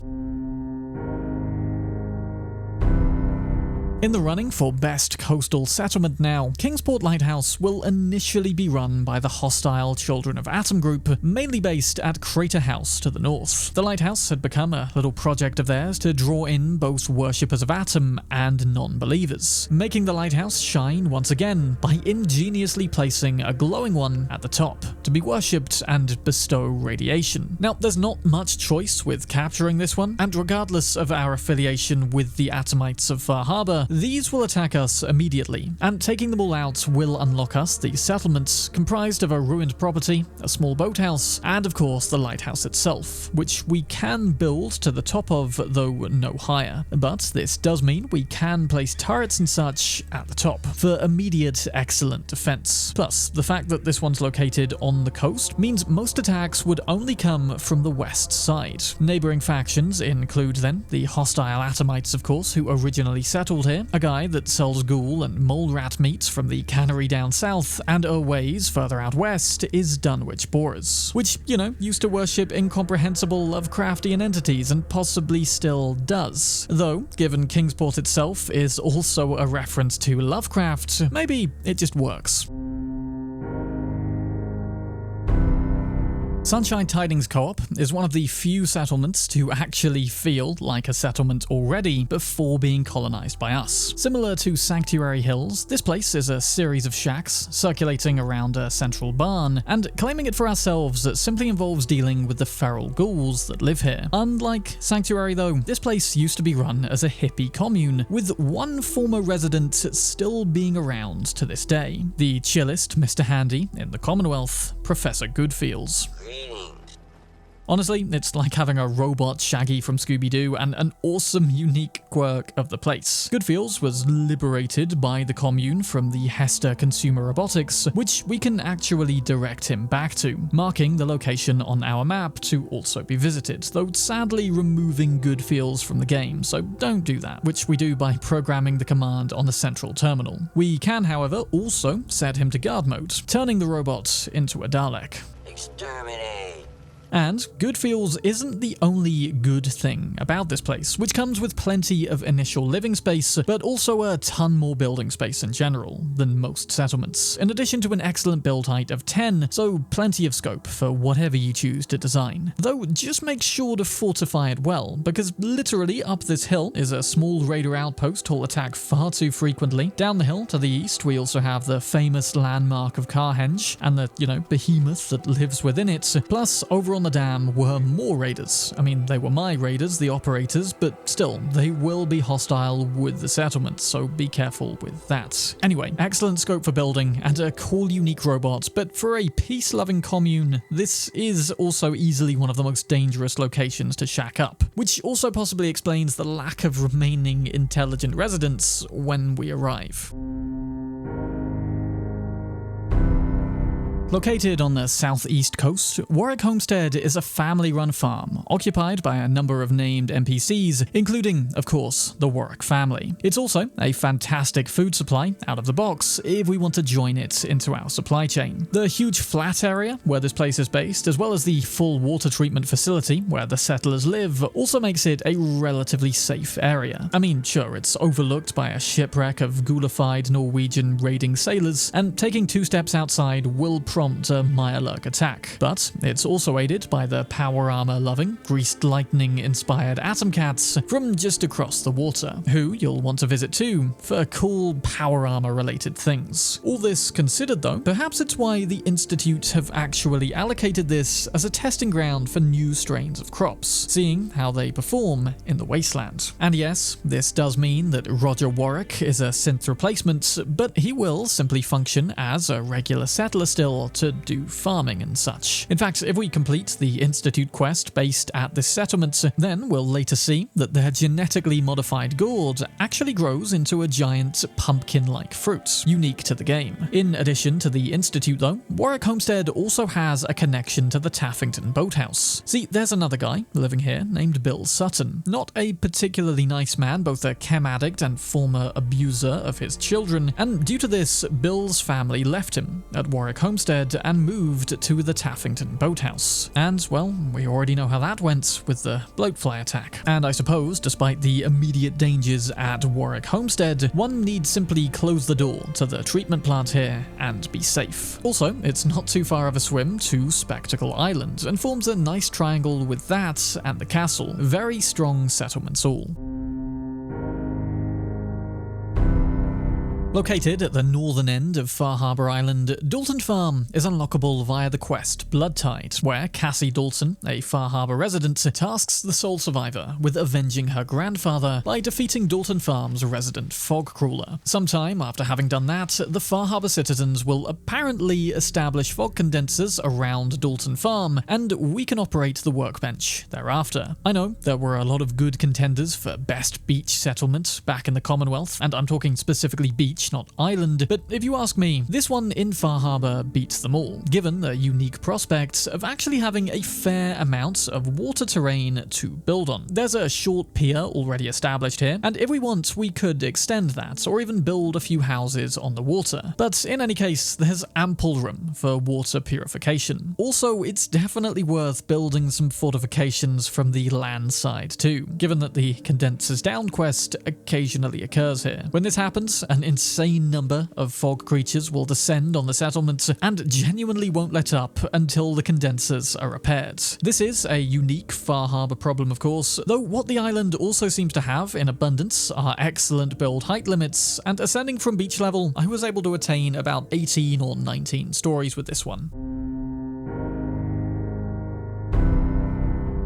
In the running for Best Coastal Settlement now, Kingsport Lighthouse will initially be run by the hostile Children of Atom group, mainly based at Crater House to the north. The lighthouse had become a little project of theirs to draw in both worshippers of Atom and non-believers, making the lighthouse shine once again by ingeniously placing a glowing one at the top to be worshipped and bestow radiation. Now, there's not much choice with capturing this one, and regardless of our affiliation with the Atomites of Far Harbor, these will attack us immediately, and taking them all out will unlock us the settlements, comprised of a ruined property, a small boathouse, and of course the lighthouse itself, which we can build to the top of, though no higher. But this does mean we can place turrets and such at the top, for immediate excellent defense. Plus, the fact that this one's located on the coast means most attacks would only come from the west side. Neighbouring factions include then the hostile Atomites, of course, who originally settled here, here, a guy that sells ghoul and mole rat meat from the cannery down south, and a ways further out west is Dunwich Borers, which, used to worship incomprehensible Lovecraftian entities and possibly still does. Though, given Kingsport itself is also a reference to Lovecraft, maybe it just works. Sunshine Tidings Co-op is one of the few settlements to actually feel like a settlement already before being colonized by us. Similar to Sanctuary Hills, this place is a series of shacks circulating around a central barn, and claiming it for ourselves simply involves dealing with the feral ghouls that live here. Unlike Sanctuary though, this place used to be run as a hippie commune, with one former resident still being around to this day. The chillest Mr. Handy in the Commonwealth, Professor Goodfields. Honestly, it's like having a robot Shaggy from Scooby-Doo and an awesome unique quirk of the place. Goodfields was liberated by the commune from the Hester Consumer Robotics, which we can actually direct him back to, marking the location on our map to also be visited, though sadly removing Goodfields from the game, so don't do that, which we do by programming the command on the central terminal. We can, however, also set him to guard mode, turning the robot into a Dalek. Exterminate! And Goodfields isn't the only good thing about this place, which comes with plenty of initial living space, but also a ton more building space in general than most settlements, in addition to an excellent build height of 10, so plenty of scope for whatever you choose to design. Though just make sure to fortify it well, because literally up this hill is a small raider outpost who'll attack far too frequently. Down the hill to the east we also have the famous landmark of Carhenge, and the, behemoth that lives within it, plus over on the dam were more raiders. I mean, they were my raiders, the operators, but still, they will be hostile with the settlement, so be careful with that. Anyway, excellent scope for building, and a cool unique robot, but for a peace-loving commune, this is also easily one of the most dangerous locations to shack up, which also possibly explains the lack of remaining intelligent residents when we arrive. Located on the southeast coast, Warwick Homestead is a family-run farm occupied by a number of named NPCs, including, of course, the Warwick family. It's also a fantastic food supply out of the box if we want to join it into our supply chain. The huge flat area where this place is based, as well as the full water treatment facility where the settlers live, also makes it a relatively safe area. I mean, sure, it's overlooked by a shipwreck of ghoulified Norwegian raiding sailors, and taking 2 steps outside will prompt a Mirelurk attack. But it's also aided by the power armor-loving, greased lightning-inspired atom cats from just across the water, who you'll want to visit too for cool power armor-related things. All this considered though, perhaps it's why the Institute have actually allocated this as a testing ground for new strains of crops, seeing how they perform in the wasteland. And yes, this does mean that Roger Warwick is a synth replacement, but he will simply function as a regular settler still to do farming and such. In fact, if we complete the Institute quest based at this settlement, then we'll later see that their genetically modified gourd actually grows into a giant pumpkin-like fruit, unique to the game. In addition to the Institute though, Warwick Homestead also has a connection to the Taffington Boathouse. See, there's another guy living here named Bill Sutton. Not a particularly nice man, both a chem addict and former abuser of his children, and due to this, Bill's family left him at Warwick Homestead and moved to the Taffington Boathouse. And, well, we already know how that went with the bloatfly attack. And I suppose, despite the immediate dangers at Warwick Homestead, one needs simply close the door to the treatment plant here and be safe. Also, it's not too far of a swim to Spectacle Island, and forms a nice triangle with that and the castle. Very strong settlements all. Located at the northern end of Far Harbour Island, Dalton Farm is unlockable via the quest Blood Tide, where Cassie Dalton, a Far Harbour resident, tasks the sole survivor with avenging her grandfather by defeating Dalton Farm's resident fog crawler. Sometime after having done that, the Far Harbour citizens will apparently establish fog condensers around Dalton Farm, and we can operate the workbench thereafter. I know there were a lot of good contenders for best beach settlement back in the Commonwealth, and I'm talking specifically beach beach, not island, but if you ask me, this one in Far Harbour beats them all, given the unique prospect of actually having a fair amount of water terrain to build on. There's a short pier already established here, and if we want, we could extend that, or even build a few houses on the water. But in any case, there's ample room for water purification. Also, it's definitely worth building some fortifications from the land side too, given that the Condensers Down quest occasionally occurs here. When this happens, an insane number of fog creatures will descend on the settlement and genuinely won't let up until the condensers are repaired. This is a unique Far Harbour problem, of course, though what the island also seems to have in abundance are excellent build height limits, and ascending from beach level, I was able to attain about 18 or 19 stories with this one.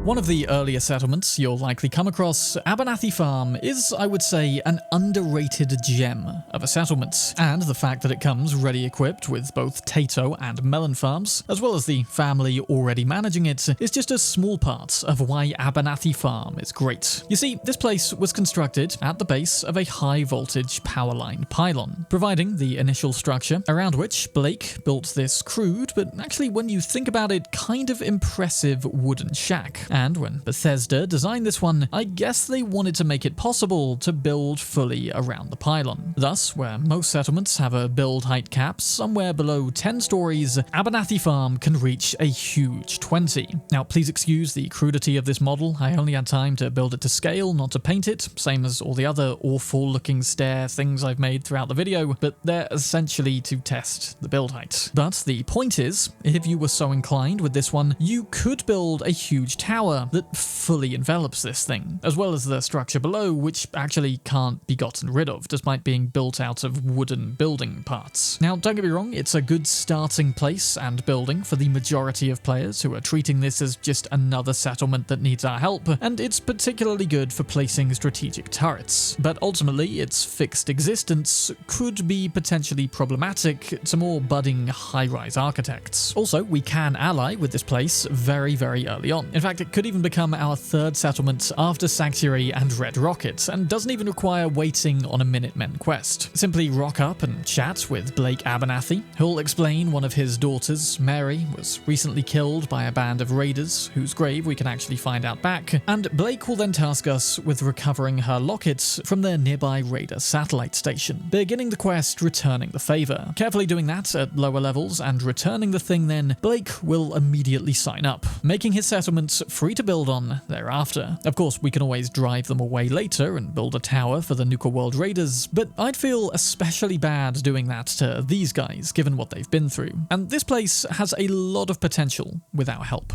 One of the earlier settlements you'll likely come across, Abernathy Farm, is, I would say, an underrated gem of a settlement, and the fact that it comes ready equipped with both Tato and melon farms, as well as the family already managing it, is just a small part of why Abernathy Farm is great. You see, this place was constructed at the base of a high-voltage power line pylon, providing the initial structure around which Blake built this crude, but actually when you think about it, kind of impressive wooden shack. And when Bethesda designed this one, I guess they wanted to make it possible to build fully around the pylon. Thus, where most settlements have a build height cap somewhere below 10 stories, Abernathy Farm can reach a huge 20. Now, please excuse the crudity of this model. I only had time to build it to scale, not to paint it, same as all the other awful looking stair things I've made throughout the video, but they're essentially to test the build height. But the point is, if you were so inclined with this one, you could build a huge tower that fully envelops this thing, as well as the structure below, which actually can't be gotten rid of, despite being built out of wooden building parts. Now, don't get me wrong, it's a good starting place and building for the majority of players who are treating this as just another settlement that needs our help, and it's particularly good for placing strategic turrets. But ultimately, its fixed existence could be potentially problematic to more budding high-rise architects. Also, we can ally with this place very, very early on. In fact, it could even become our third settlement after Sanctuary and Red Rocket, and doesn't even require waiting on a Minutemen quest. Simply rock up and chat with Blake Abernathy, who'll explain one of his daughters, Mary, was recently killed by a band of raiders, whose grave we can actually find out back, and Blake will then task us with recovering her locket from their nearby raider satellite station, beginning the quest returning the favour. Carefully doing that at lower levels and returning the thing then, Blake will immediately sign up, making his settlement free to build on thereafter. Of course, we can always drive them away later and build a tower for the Nuka World Raiders, but I'd feel especially bad doing that to these guys, given what they've been through. And this place has a lot of potential without help.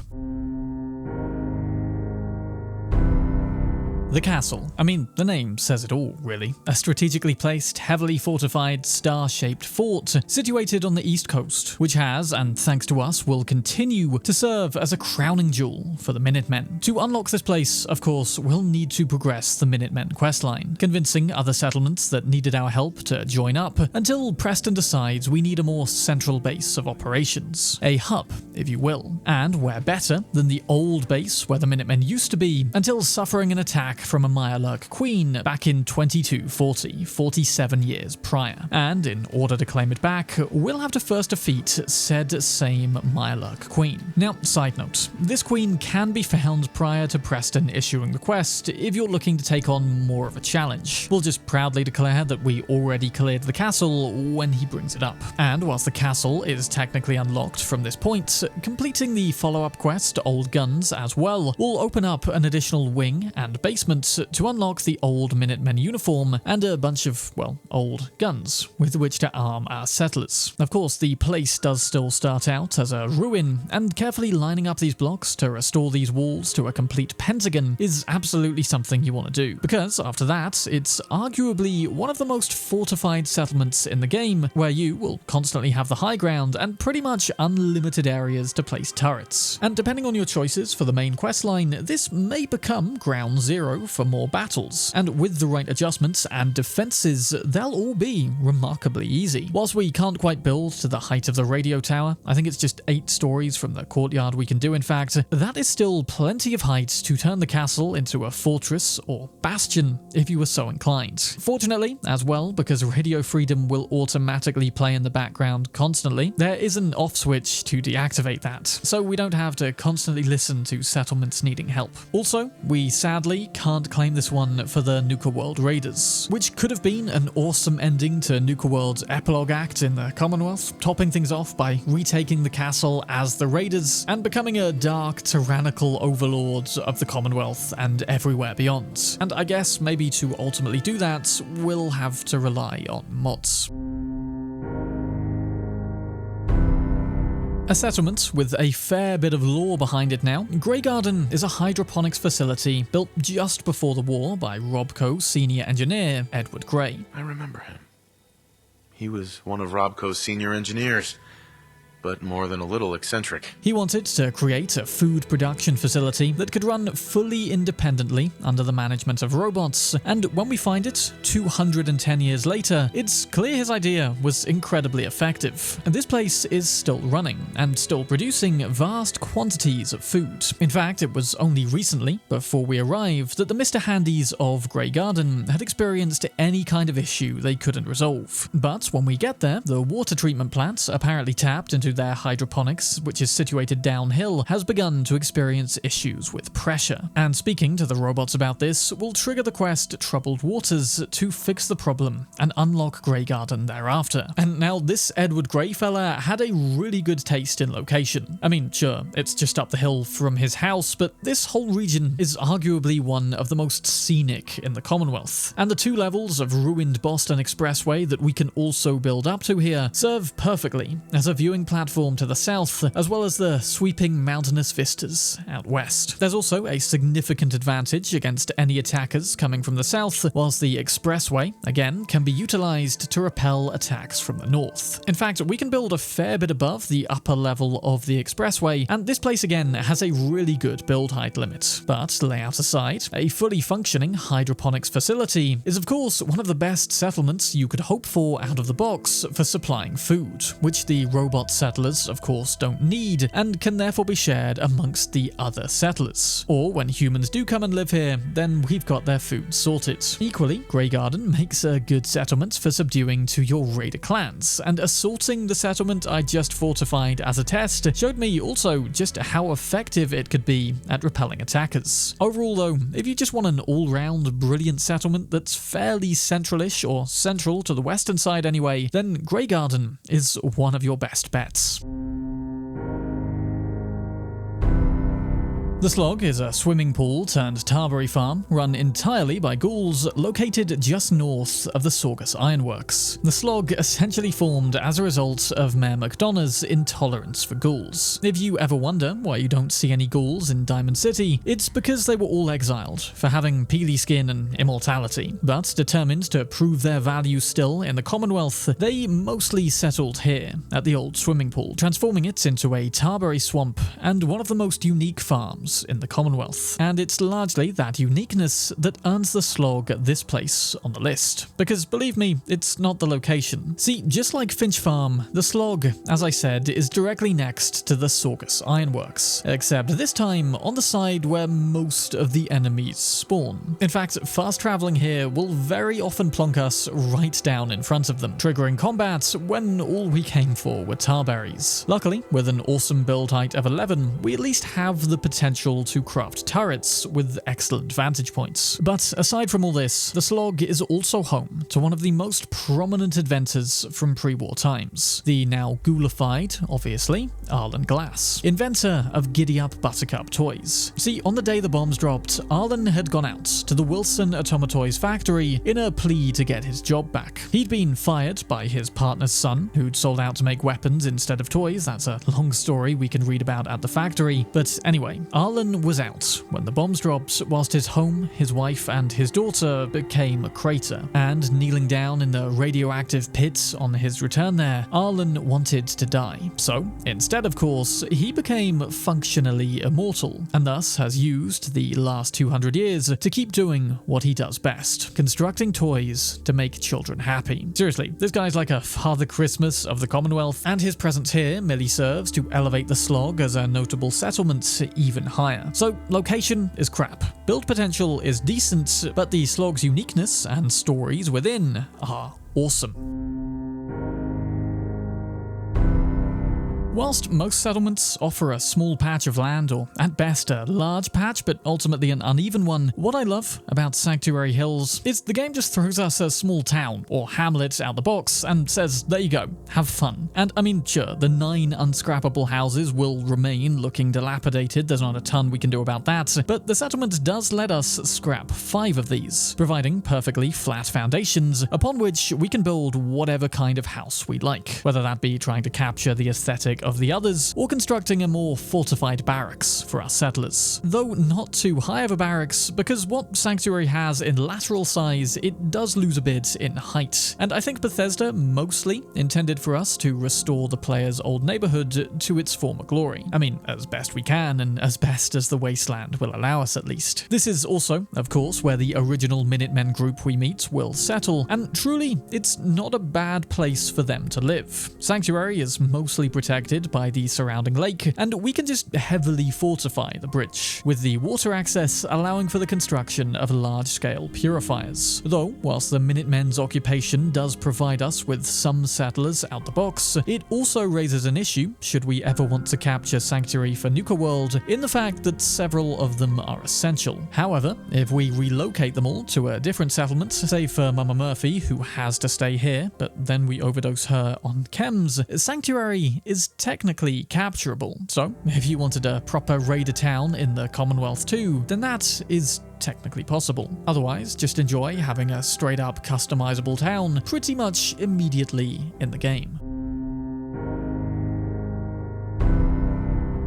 The castle. I mean, the name says it all, really. A strategically placed, heavily fortified, star-shaped fort situated on the east coast, which has, and thanks to us, will continue to serve as a crowning jewel for the Minutemen. To unlock this place, of course, we'll need to progress the Minutemen questline, convincing other settlements that needed our help to join up, until Preston decides we need a more central base of operations. A hub, if you will. And where better than the old base where the Minutemen used to be, until suffering an attack from a Mirelurk queen back in 2240, 47 years prior. And in order to claim it back, we'll have to first defeat said same Mirelurk queen. Now, side note, this queen can be found prior to Preston issuing the quest if you're looking to take on more of a challenge. We'll just proudly declare that we already cleared the castle when he brings it up. And whilst the castle is technically unlocked from this point, completing the follow-up quest, Old Guns, as well, will open up an additional wing and basement to unlock the old Minutemen uniform and a bunch of, well, old guns with which to arm our settlers. Of course, the place does still start out as a ruin, and carefully lining up these blocks to restore these walls to a complete pentagon is absolutely something you want to do, because after that, it's arguably one of the most fortified settlements in the game, where you will constantly have the high ground and pretty much unlimited areas to place turrets. And depending on your choices for the main questline, this may become ground zero tomorrow for more battles, and with the right adjustments and defenses, they'll all be remarkably easy. Whilst we can't quite build to the height of the radio tower, I think it's just 8 stories from the courtyard we can do in fact, that is still plenty of height to turn the castle into a fortress or bastion if you were so inclined. Fortunately, as well, because radio freedom will automatically play in the background constantly, there is an off switch to deactivate that, so we don't have to constantly listen to settlements needing help. Also, we sadly can't claim this one for the Nuka World Raiders, which could have been an awesome ending to Nuka World's epilogue act in the Commonwealth, topping things off by retaking the castle as the Raiders and becoming a dark, tyrannical overlord of the Commonwealth and everywhere beyond. And I guess maybe to ultimately do that, we'll have to rely on mods. A settlement with a fair bit of lore behind it now, Graygarden is a hydroponics facility built just before the war by Robco's senior engineer, Edward Gray. I remember him. He was one of Robco's senior engineers, but more than a little eccentric. He wanted to create a food production facility that could run fully independently under the management of robots, and when we find it, 210 years later, it's clear his idea was incredibly effective. This place is still running, and still producing vast quantities of food. In fact, it was only recently, before we arrived, that the Mr. Handys of Graygarden had experienced any kind of issue they couldn't resolve. But when we get there, the water treatment plant, apparently tapped into their hydroponics, which is situated downhill, has begun to experience issues with pressure. And speaking to the robots about this will trigger the quest Troubled Waters to fix the problem and unlock Graygarden thereafter. And now this Edward Gray fella had a really good taste in location. I mean, sure, it's just up the hill from his house, but this whole region is arguably one of the most scenic in the Commonwealth. And the 2 levels of ruined Boston Expressway that we can also build up to here serve perfectly as a viewing platform to the south, as well as the sweeping mountainous vistas out west. There's also a significant advantage against any attackers coming from the south, whilst the expressway, again, can be utilized to repel attacks from the north. In fact, we can build a fair bit above the upper level of the expressway, and this place again has a really good build height limit. But layout aside, a fully functioning hydroponics facility is of course one of the best settlements you could hope for out of the box for supplying food, which the robot settlers of course don't need, and can therefore be shared amongst the other settlers. Or when humans do come and live here, then we've got their food sorted. Equally, Graygarden makes a good settlement for subduing to your raider clans, and assaulting the settlement I just fortified as a test showed me also just how effective it could be at repelling attackers. Overall though, if you just want an all-round brilliant settlement that's fairly centralish or central to the western side anyway, then Graygarden is one of your best bets. The Slog is a swimming pool turned Tarbury farm run entirely by ghouls located just north of the Saugus Ironworks. The Slog essentially formed as a result of Mayor McDonough's intolerance for ghouls. If you ever wonder why you don't see any ghouls in Diamond City, it's because they were all exiled for having peely skin and immortality. But determined to prove their value still in the Commonwealth, they mostly settled here at the old swimming pool, transforming it into a Tarbury swamp and one of the most unique farms in the Commonwealth. And it's largely that uniqueness that earns the Slog this place on the list. Because believe me, it's not the location. See, just like Finch Farm, the Slog, as I said, is directly next to the Saugus Ironworks, except this time on the side where most of the enemies spawn. In fact, fast traveling here will very often plonk us right down in front of them, triggering combat when all we came for were tarberries. Luckily, with an awesome build height of 11, we at least have the potential to craft turrets with excellent vantage points. But aside from all this, the Slog is also home to one of the most prominent inventors from pre-war times, the now ghoulified, obviously, Arlen Glass, inventor of Giddy-Up Buttercup toys. See, on the day the bombs dropped, Arlen had gone out to the Wilson Automatoys factory in a plea to get his job back. He'd been fired by his partner's son, who'd sold out to make weapons instead of toys. That's a long story we can read about at the factory. But anyway, Arlen Arlen was out when the bombs dropped, whilst his home, his wife, and his daughter became a crater. And kneeling down in the radioactive pit on his return there, Arlen wanted to die. So, instead, of course, he became functionally immortal, and thus has used the last 200 years to keep doing what he does best: constructing toys to make children happy. Seriously, this guy's like a Father Christmas of the Commonwealth, and his presence here merely serves to elevate the Slog as a notable settlement even higher. So, location is crap. Build potential is decent, but the Slog's uniqueness and stories within are awesome. Whilst most settlements offer a small patch of land, or at best a large patch, but ultimately an uneven one, what I love about Sanctuary Hills is the game just throws us a small town or hamlet out the box and says, there you go, have fun. And I mean, sure, the 9 unscrappable houses will remain looking dilapidated, there's not a ton we can do about that, but the settlement does let us scrap 5 of these, providing perfectly flat foundations upon which we can build whatever kind of house we like, whether that be trying to capture the aesthetic of the others, or constructing a more fortified barracks for our settlers. Though not too high of a barracks, because what Sanctuary has in lateral size, it does lose a bit in height. And I think Bethesda mostly intended for us to restore the player's old neighborhood to its former glory. I mean, as best we can, and as best as the wasteland will allow us at least. This is also, of course, where the original Minutemen group we meet will settle, and truly, it's not a bad place for them to live. Sanctuary is mostly protected by the surrounding lake, and we can just heavily fortify the bridge, with the water access allowing for the construction of large-scale purifiers. Though, whilst the Minutemen's occupation does provide us with some settlers out the box, it also raises an issue, should we ever want to capture Sanctuary for Nuka World, in the fact that several of them are essential. However, if we relocate them all to a different settlement, say for Mama Murphy, who has to stay here, but then we overdose her on chems, Sanctuary is technically capturable. So, if you wanted a proper raider town in the Commonwealth too, then that is technically possible. Otherwise, just enjoy having a straight up customizable town pretty much immediately in the game.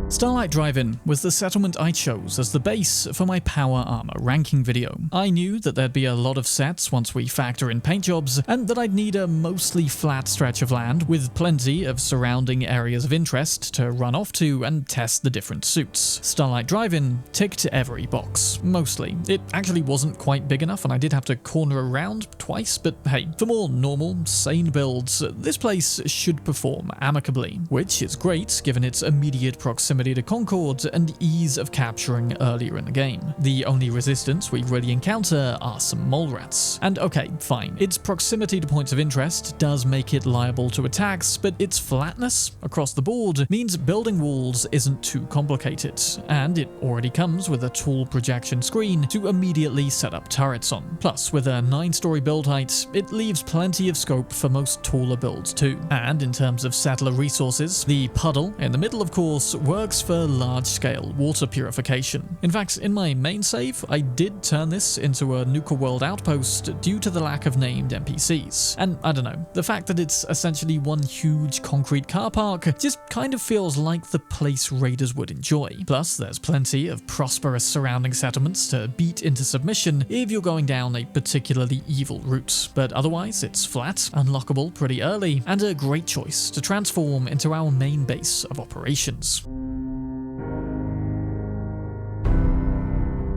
Starlight Drive In was the settlement I chose as the base for my power armor ranking video. I knew that there'd be a lot of sets once we factor in paint jobs, and that I'd need a mostly flat stretch of land with plenty of surrounding areas of interest to run off to and test the different suits. Starlight Drive In ticked every box, mostly. It actually wasn't quite big enough and I did have to corner around twice, but hey, for more normal, sane builds, this place should perform amicably, which is great given its immediate proximity to Concord and ease of capturing earlier in the game. The only resistance we really encounter are some mole rats. And okay, fine, its proximity to points of interest does make it liable to attacks, but its flatness across the board means building walls isn't too complicated, and it already comes with a tall projection screen to immediately set up turrets on. Plus, with a 9-story build height, it leaves plenty of scope for most taller builds too. And in terms of settler resources, the puddle in the middle, of course, works for large-scale water purification. In fact, in my main save, I did turn this into a Nuka World outpost due to the lack of named NPCs. And I don't know, the fact that it's essentially one huge concrete car park just kind of feels like the place raiders would enjoy. Plus, there's plenty of prosperous surrounding settlements to beat into submission if you're going down a particularly evil route. But otherwise, it's flat, unlockable pretty early, and a great choice to transform into our main base of operations.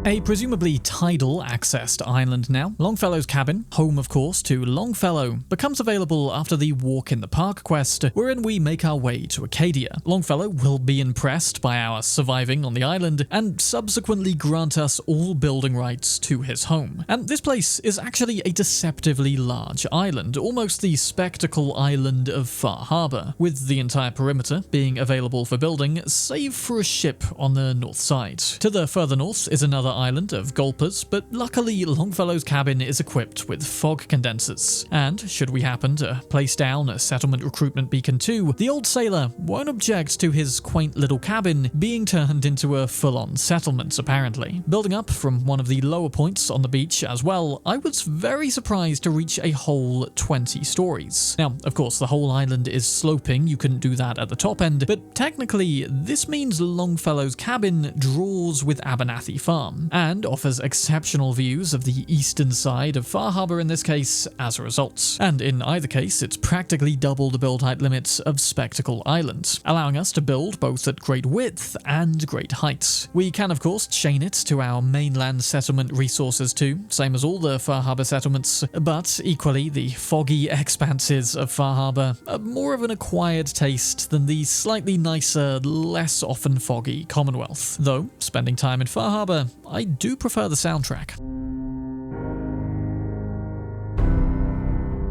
A presumably tidal-accessed island now, Longfellow's cabin, home of course to Longfellow, becomes available after the Walk in the Park quest, wherein we make our way to Acadia. Longfellow will be impressed by our surviving on the island, and subsequently grant us all building rights to his home. And this place is actually a deceptively large island, almost the spectacle island of Far Harbour, with the entire perimeter being available for building, save for a ship on the north side. To the further north is another island of gulpers, but luckily Longfellow's cabin is equipped with fog condensers. And should we happen to place down a settlement recruitment beacon too, the old sailor won't object to his quaint little cabin being turned into a full-on settlement, apparently. Building up from one of the lower points on the beach as well, I was very surprised to reach a whole 20 stories. Now, of course, the whole island is sloping, you couldn't do that at the top end, but technically, this means Longfellow's cabin draws with Abernathy Farm, and offers exceptional views of the eastern side of Far Harbour in this case as a result. And in either case, it's practically double the build height limits of Spectacle Island, allowing us to build both at great width and great height. We can of course chain it to our mainland settlement resources too, same as all the Far Harbour settlements, but equally the foggy expanses of Far Harbour are more of an acquired taste than the slightly nicer, less often foggy Commonwealth. Though, spending time in Far Harbour, I do prefer the soundtrack.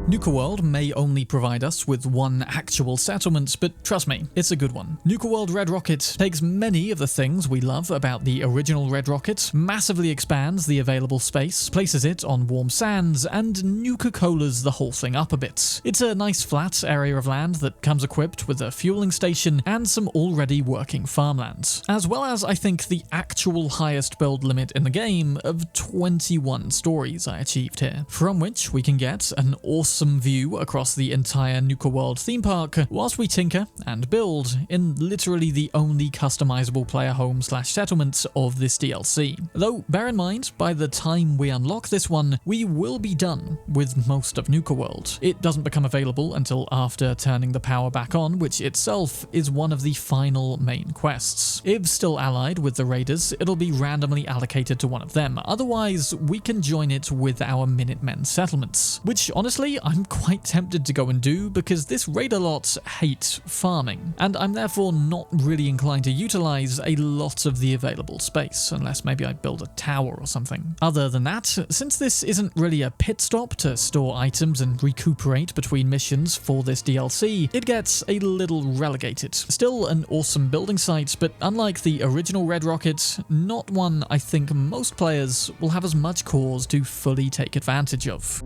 Nuka World may only provide us with one actual settlement, but trust me, it's a good one. Nuka World Red Rocket takes many of the things we love about the original Red Rocket, massively expands the available space, places it on warm sands, and Nuka-Colas the whole thing up a bit. It's a nice flat area of land that comes equipped with a fueling station and some already working farmlands, as well as I think the actual highest build limit in the game of 21 stories I achieved here, from which we can get an awesome view across the entire Nuka World theme park whilst we tinker and build in literally the only customizable player home / settlement of this DLC. Though bear in mind, by the time we unlock this one, we will be done with most of Nuka World. It doesn't become available until after turning the power back on, which itself is one of the final main quests. If still allied with the raiders, it'll be randomly allocated to one of them, otherwise we can join it with our Minutemen settlements, which honestly I'm quite tempted to go and do because this raider lot hate farming, and I'm therefore not really inclined to utilize a lot of the available space, unless maybe I build a tower or something. Other than that, since this isn't really a pit stop to store items and recuperate between missions for this DLC, it gets a little relegated. Still an awesome building site, but unlike the original Red Rocket, not one I think most players will have as much cause to fully take advantage of.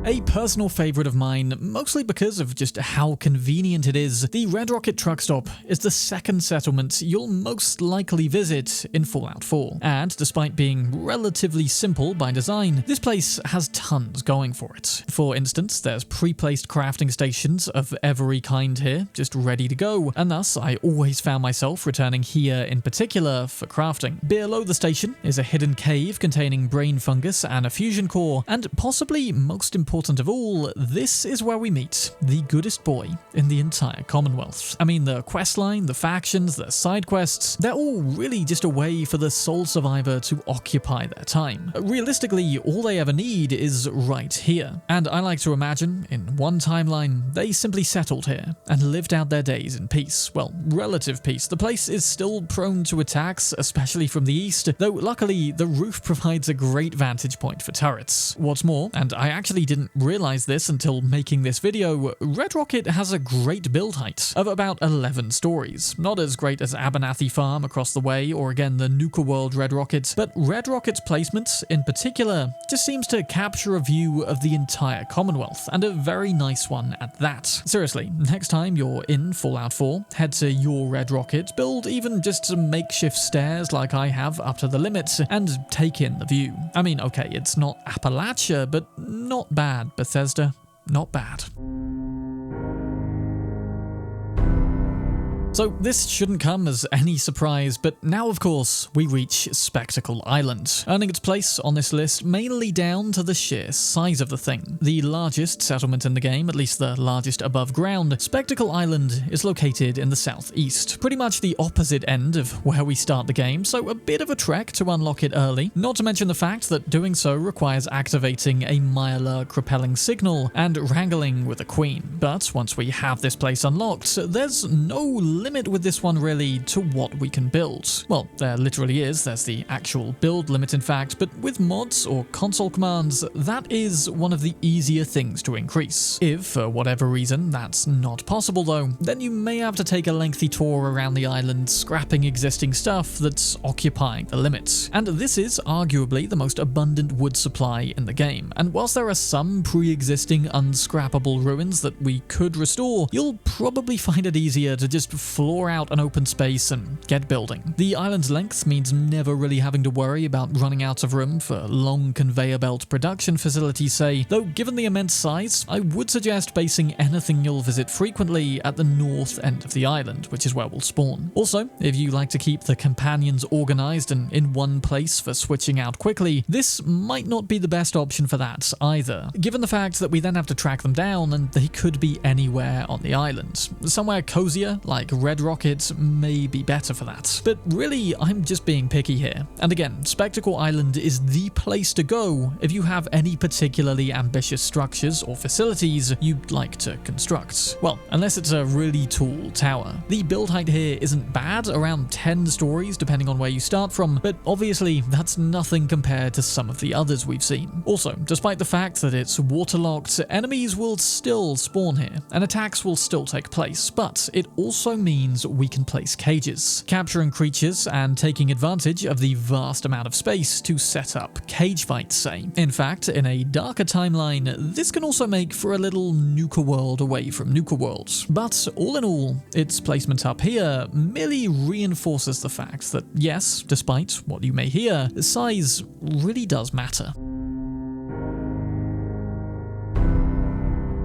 A personal favourite of mine, mostly because of just how convenient it is, the Red Rocket truck stop is the second settlement you'll most likely visit in Fallout 4. And despite being relatively simple by design, this place has tons going for it. For instance, there's pre-placed crafting stations of every kind here, just ready to go, and thus I always found myself returning here in particular for crafting. Below the station is a hidden cave containing brain fungus and a fusion core, and possibly most important of all, this is where we meet the goodest boy in the entire Commonwealth. I mean, the questline, the factions, the side quests, they're all really just a way for the sole survivor to occupy their time. Realistically, all they ever need is right here. And I like to imagine, in one timeline, they simply settled here and lived out their days in peace. Well, relative peace. The place is still prone to attacks, especially from the east, though luckily the roof provides a great vantage point for turrets. What's more, and I actually didn't realize this until making this video, Red Rocket has a great build height of about 11 stories. Not as great as Abernathy Farm across the way, or again the Nuka World Red Rocket, but Red Rocket's placement in particular just seems to capture a view of the entire Commonwealth, and a very nice one at that. Seriously, next time you're in Fallout 4, head to your Red Rocket, build even just some makeshift stairs like I have up to the limit, and take in the view. I mean, okay, it's not Appalachia, but not bad. Bethesda, not bad. So this shouldn't come as any surprise, but now of course we reach Spectacle Island, earning its place on this list mainly down to the sheer size of the thing. The largest settlement in the game, at least the largest above ground, Spectacle Island is located in the southeast, pretty much the opposite end of where we start the game, so a bit of a trek to unlock it early, not to mention the fact that doing so requires activating a Mirelurk propelling signal and wrangling with a queen. But once we have this place unlocked, there's no limit with this one really to what we can build. Well, there literally is, there's the actual build limit in fact, but with mods or console commands, that is one of the easier things to increase. If, for whatever reason, that's not possible though, then you may have to take a lengthy tour around the island scrapping existing stuff that's occupying the limit. And this is arguably the most abundant wood supply in the game, and whilst there are some pre-existing unscrappable ruins that we could restore, you'll probably find it easier to just floor out an open space and get building. The island's length means never really having to worry about running out of room for long conveyor belt production facilities, say, though given the immense size, I would suggest basing anything you'll visit frequently at the north end of the island, which is where we'll spawn. Also, if you like to keep the companions organized and in one place for switching out quickly, this might not be the best option for that either, given the fact that we then have to track them down and they could be anywhere on the island. Somewhere cozier, like Red Rocket, may be better for that. But really, I'm just being picky here. And again, Spectacle Island is the place to go if you have any particularly ambitious structures or facilities you'd like to construct. Well, unless it's a really tall tower. The build height here isn't bad, around 10 stories depending on where you start from, but obviously that's nothing compared to some of the others we've seen. Also, despite the fact that it's waterlocked, enemies will still spawn here, and attacks will still take place, but it also means we can place cages, capturing creatures and taking advantage of the vast amount of space to set up cage fights, say. In fact, in a darker timeline, this can also make for a little Nuka world away from Nuka World. But all in all, its placement up here merely reinforces the fact that yes, despite what you may hear, size really does matter.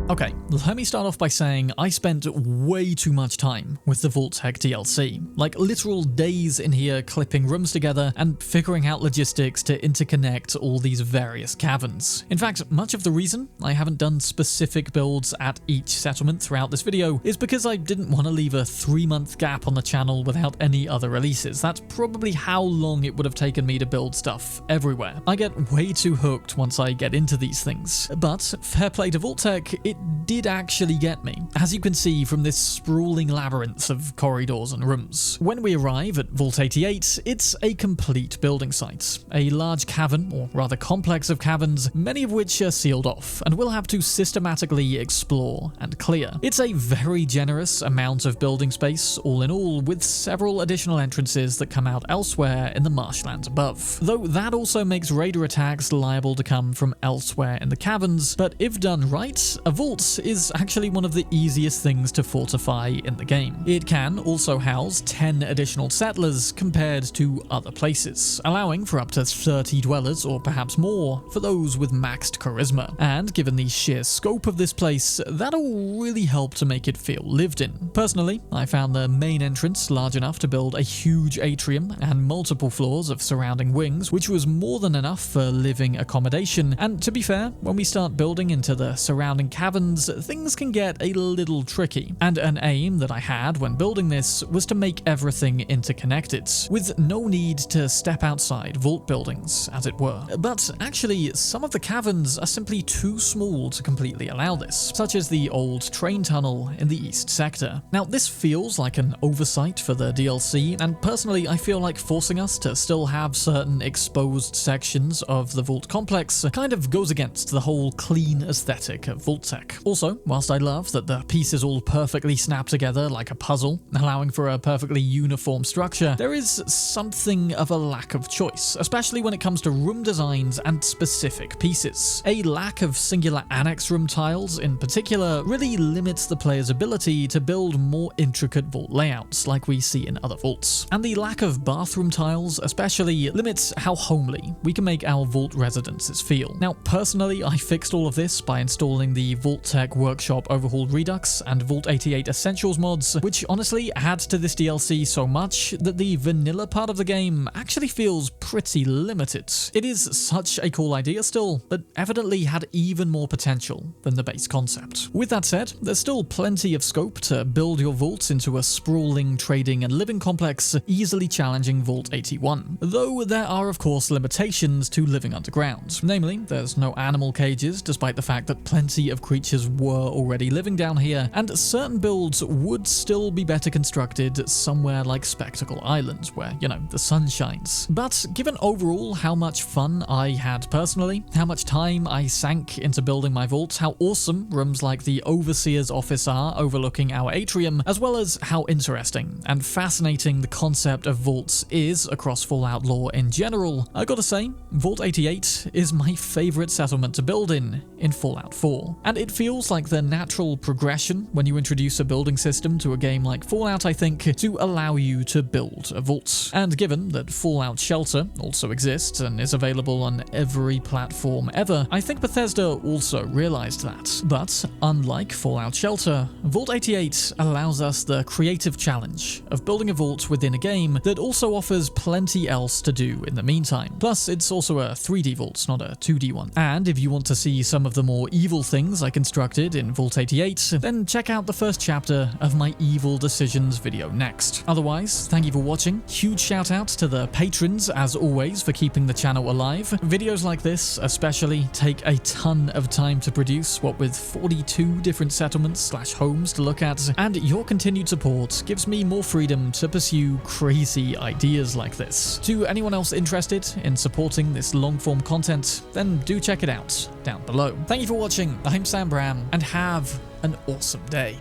Okay, let me start off by saying I spent way too much time with the Vault-Tec DLC, like literal days in here clipping rooms together and figuring out logistics to interconnect all these various caverns. In fact, much of the reason I haven't done specific builds at each settlement throughout this video is because I didn't want to leave a 3-month gap on the channel without any other releases. That's probably how long it would have taken me to build stuff everywhere. I get way too hooked once I get into these things. But fair play to Vault-Tec, it did actually get me, as you can see from this sprawling labyrinth of corridors and rooms. When we arrive at Vault 88, it's a complete building site. A large cavern, or rather complex of caverns, many of which are sealed off, and we'll have to systematically explore and clear. It's a very generous amount of building space, all in all, with several additional entrances that come out elsewhere in the marshlands above. Though that also makes raider attacks liable to come from elsewhere in the caverns, but if done right, a vault is actually one of the easiest things to fortify in the game. It can also house 10 additional settlers compared to other places, allowing for up to 30 dwellers or perhaps more for those with maxed charisma. And given the sheer scope of this place, that'll really help to make it feel lived in. Personally, I found the main entrance large enough to build a huge atrium and multiple floors of surrounding wings, which was more than enough for living accommodation. And to be fair, when we start building into the surrounding caverns, things can get a little tricky, and an aim that I had when building this was to make everything interconnected, with no need to step outside vault buildings, as it were. But actually, some of the caverns are simply too small to completely allow this, such as the old train tunnel in the east sector. Now, this feels like an oversight for the DLC, and personally I feel like forcing us to still have certain exposed sections of the vault complex kind of goes against the whole clean aesthetic of Vault-Tec. Also, whilst I love that the pieces all perfectly snap together like a puzzle, allowing for a perfectly uniform structure, there is something of a lack of choice, especially when it comes to room designs and specific pieces. A lack of singular annex room tiles in particular really limits the player's ability to build more intricate vault layouts like we see in other vaults. And the lack of bathroom tiles especially limits how homely we can make our vault residences feel. Now, personally, I fixed all of this by installing the Vault-Tec Workshop Overhauled Redux and Vault 88 Essentials mods, which honestly add to this DLC so much that the vanilla part of the game actually feels pretty limited. It is such a cool idea still, but evidently had even more potential than the base concept. With that said, there's still plenty of scope to build your vault into a sprawling trading and living complex, easily challenging Vault 81. Though there are of course limitations to living underground. Namely, there's no animal cages, despite the fact that plenty of creatures were already living down here, and certain builds would still be better constructed somewhere like Spectacle Island, where, you know, the sun shines. But given overall how much fun I had personally, how much time I sank into building my vault, how awesome rooms like the Overseer's office are overlooking our atrium, as well as how interesting and fascinating the concept of vaults is across Fallout lore in general, I gotta say, Vault 88 is my favorite settlement to build in Fallout 4. And it feels like the natural progression when you introduce a building system to a game like Fallout, I think, to allow you to build a vault. And given that Fallout Shelter also exists and is available on every platform ever, I think Bethesda also realized that. But unlike Fallout Shelter, Vault 88 allows us the creative challenge of building a vault within a game that also offers plenty else to do in the meantime. Plus, it's also a 3D vault, not a 2D one. And if you want to see some of the more evil things I constructed in Vault 88, then check out the first chapter of my Evil Decisions video next. Otherwise, thank you for watching. Huge shout out to the patrons, as always, for keeping the channel alive. Videos like this, especially, take a ton of time to produce, what with 42 different settlements/homes to look at, and your continued support gives me more freedom to pursue crazy ideas like this. To anyone else interested in supporting this long-form content, then do check it out down below. Thank you for watching, I'm Sam Bram, and have an awesome day.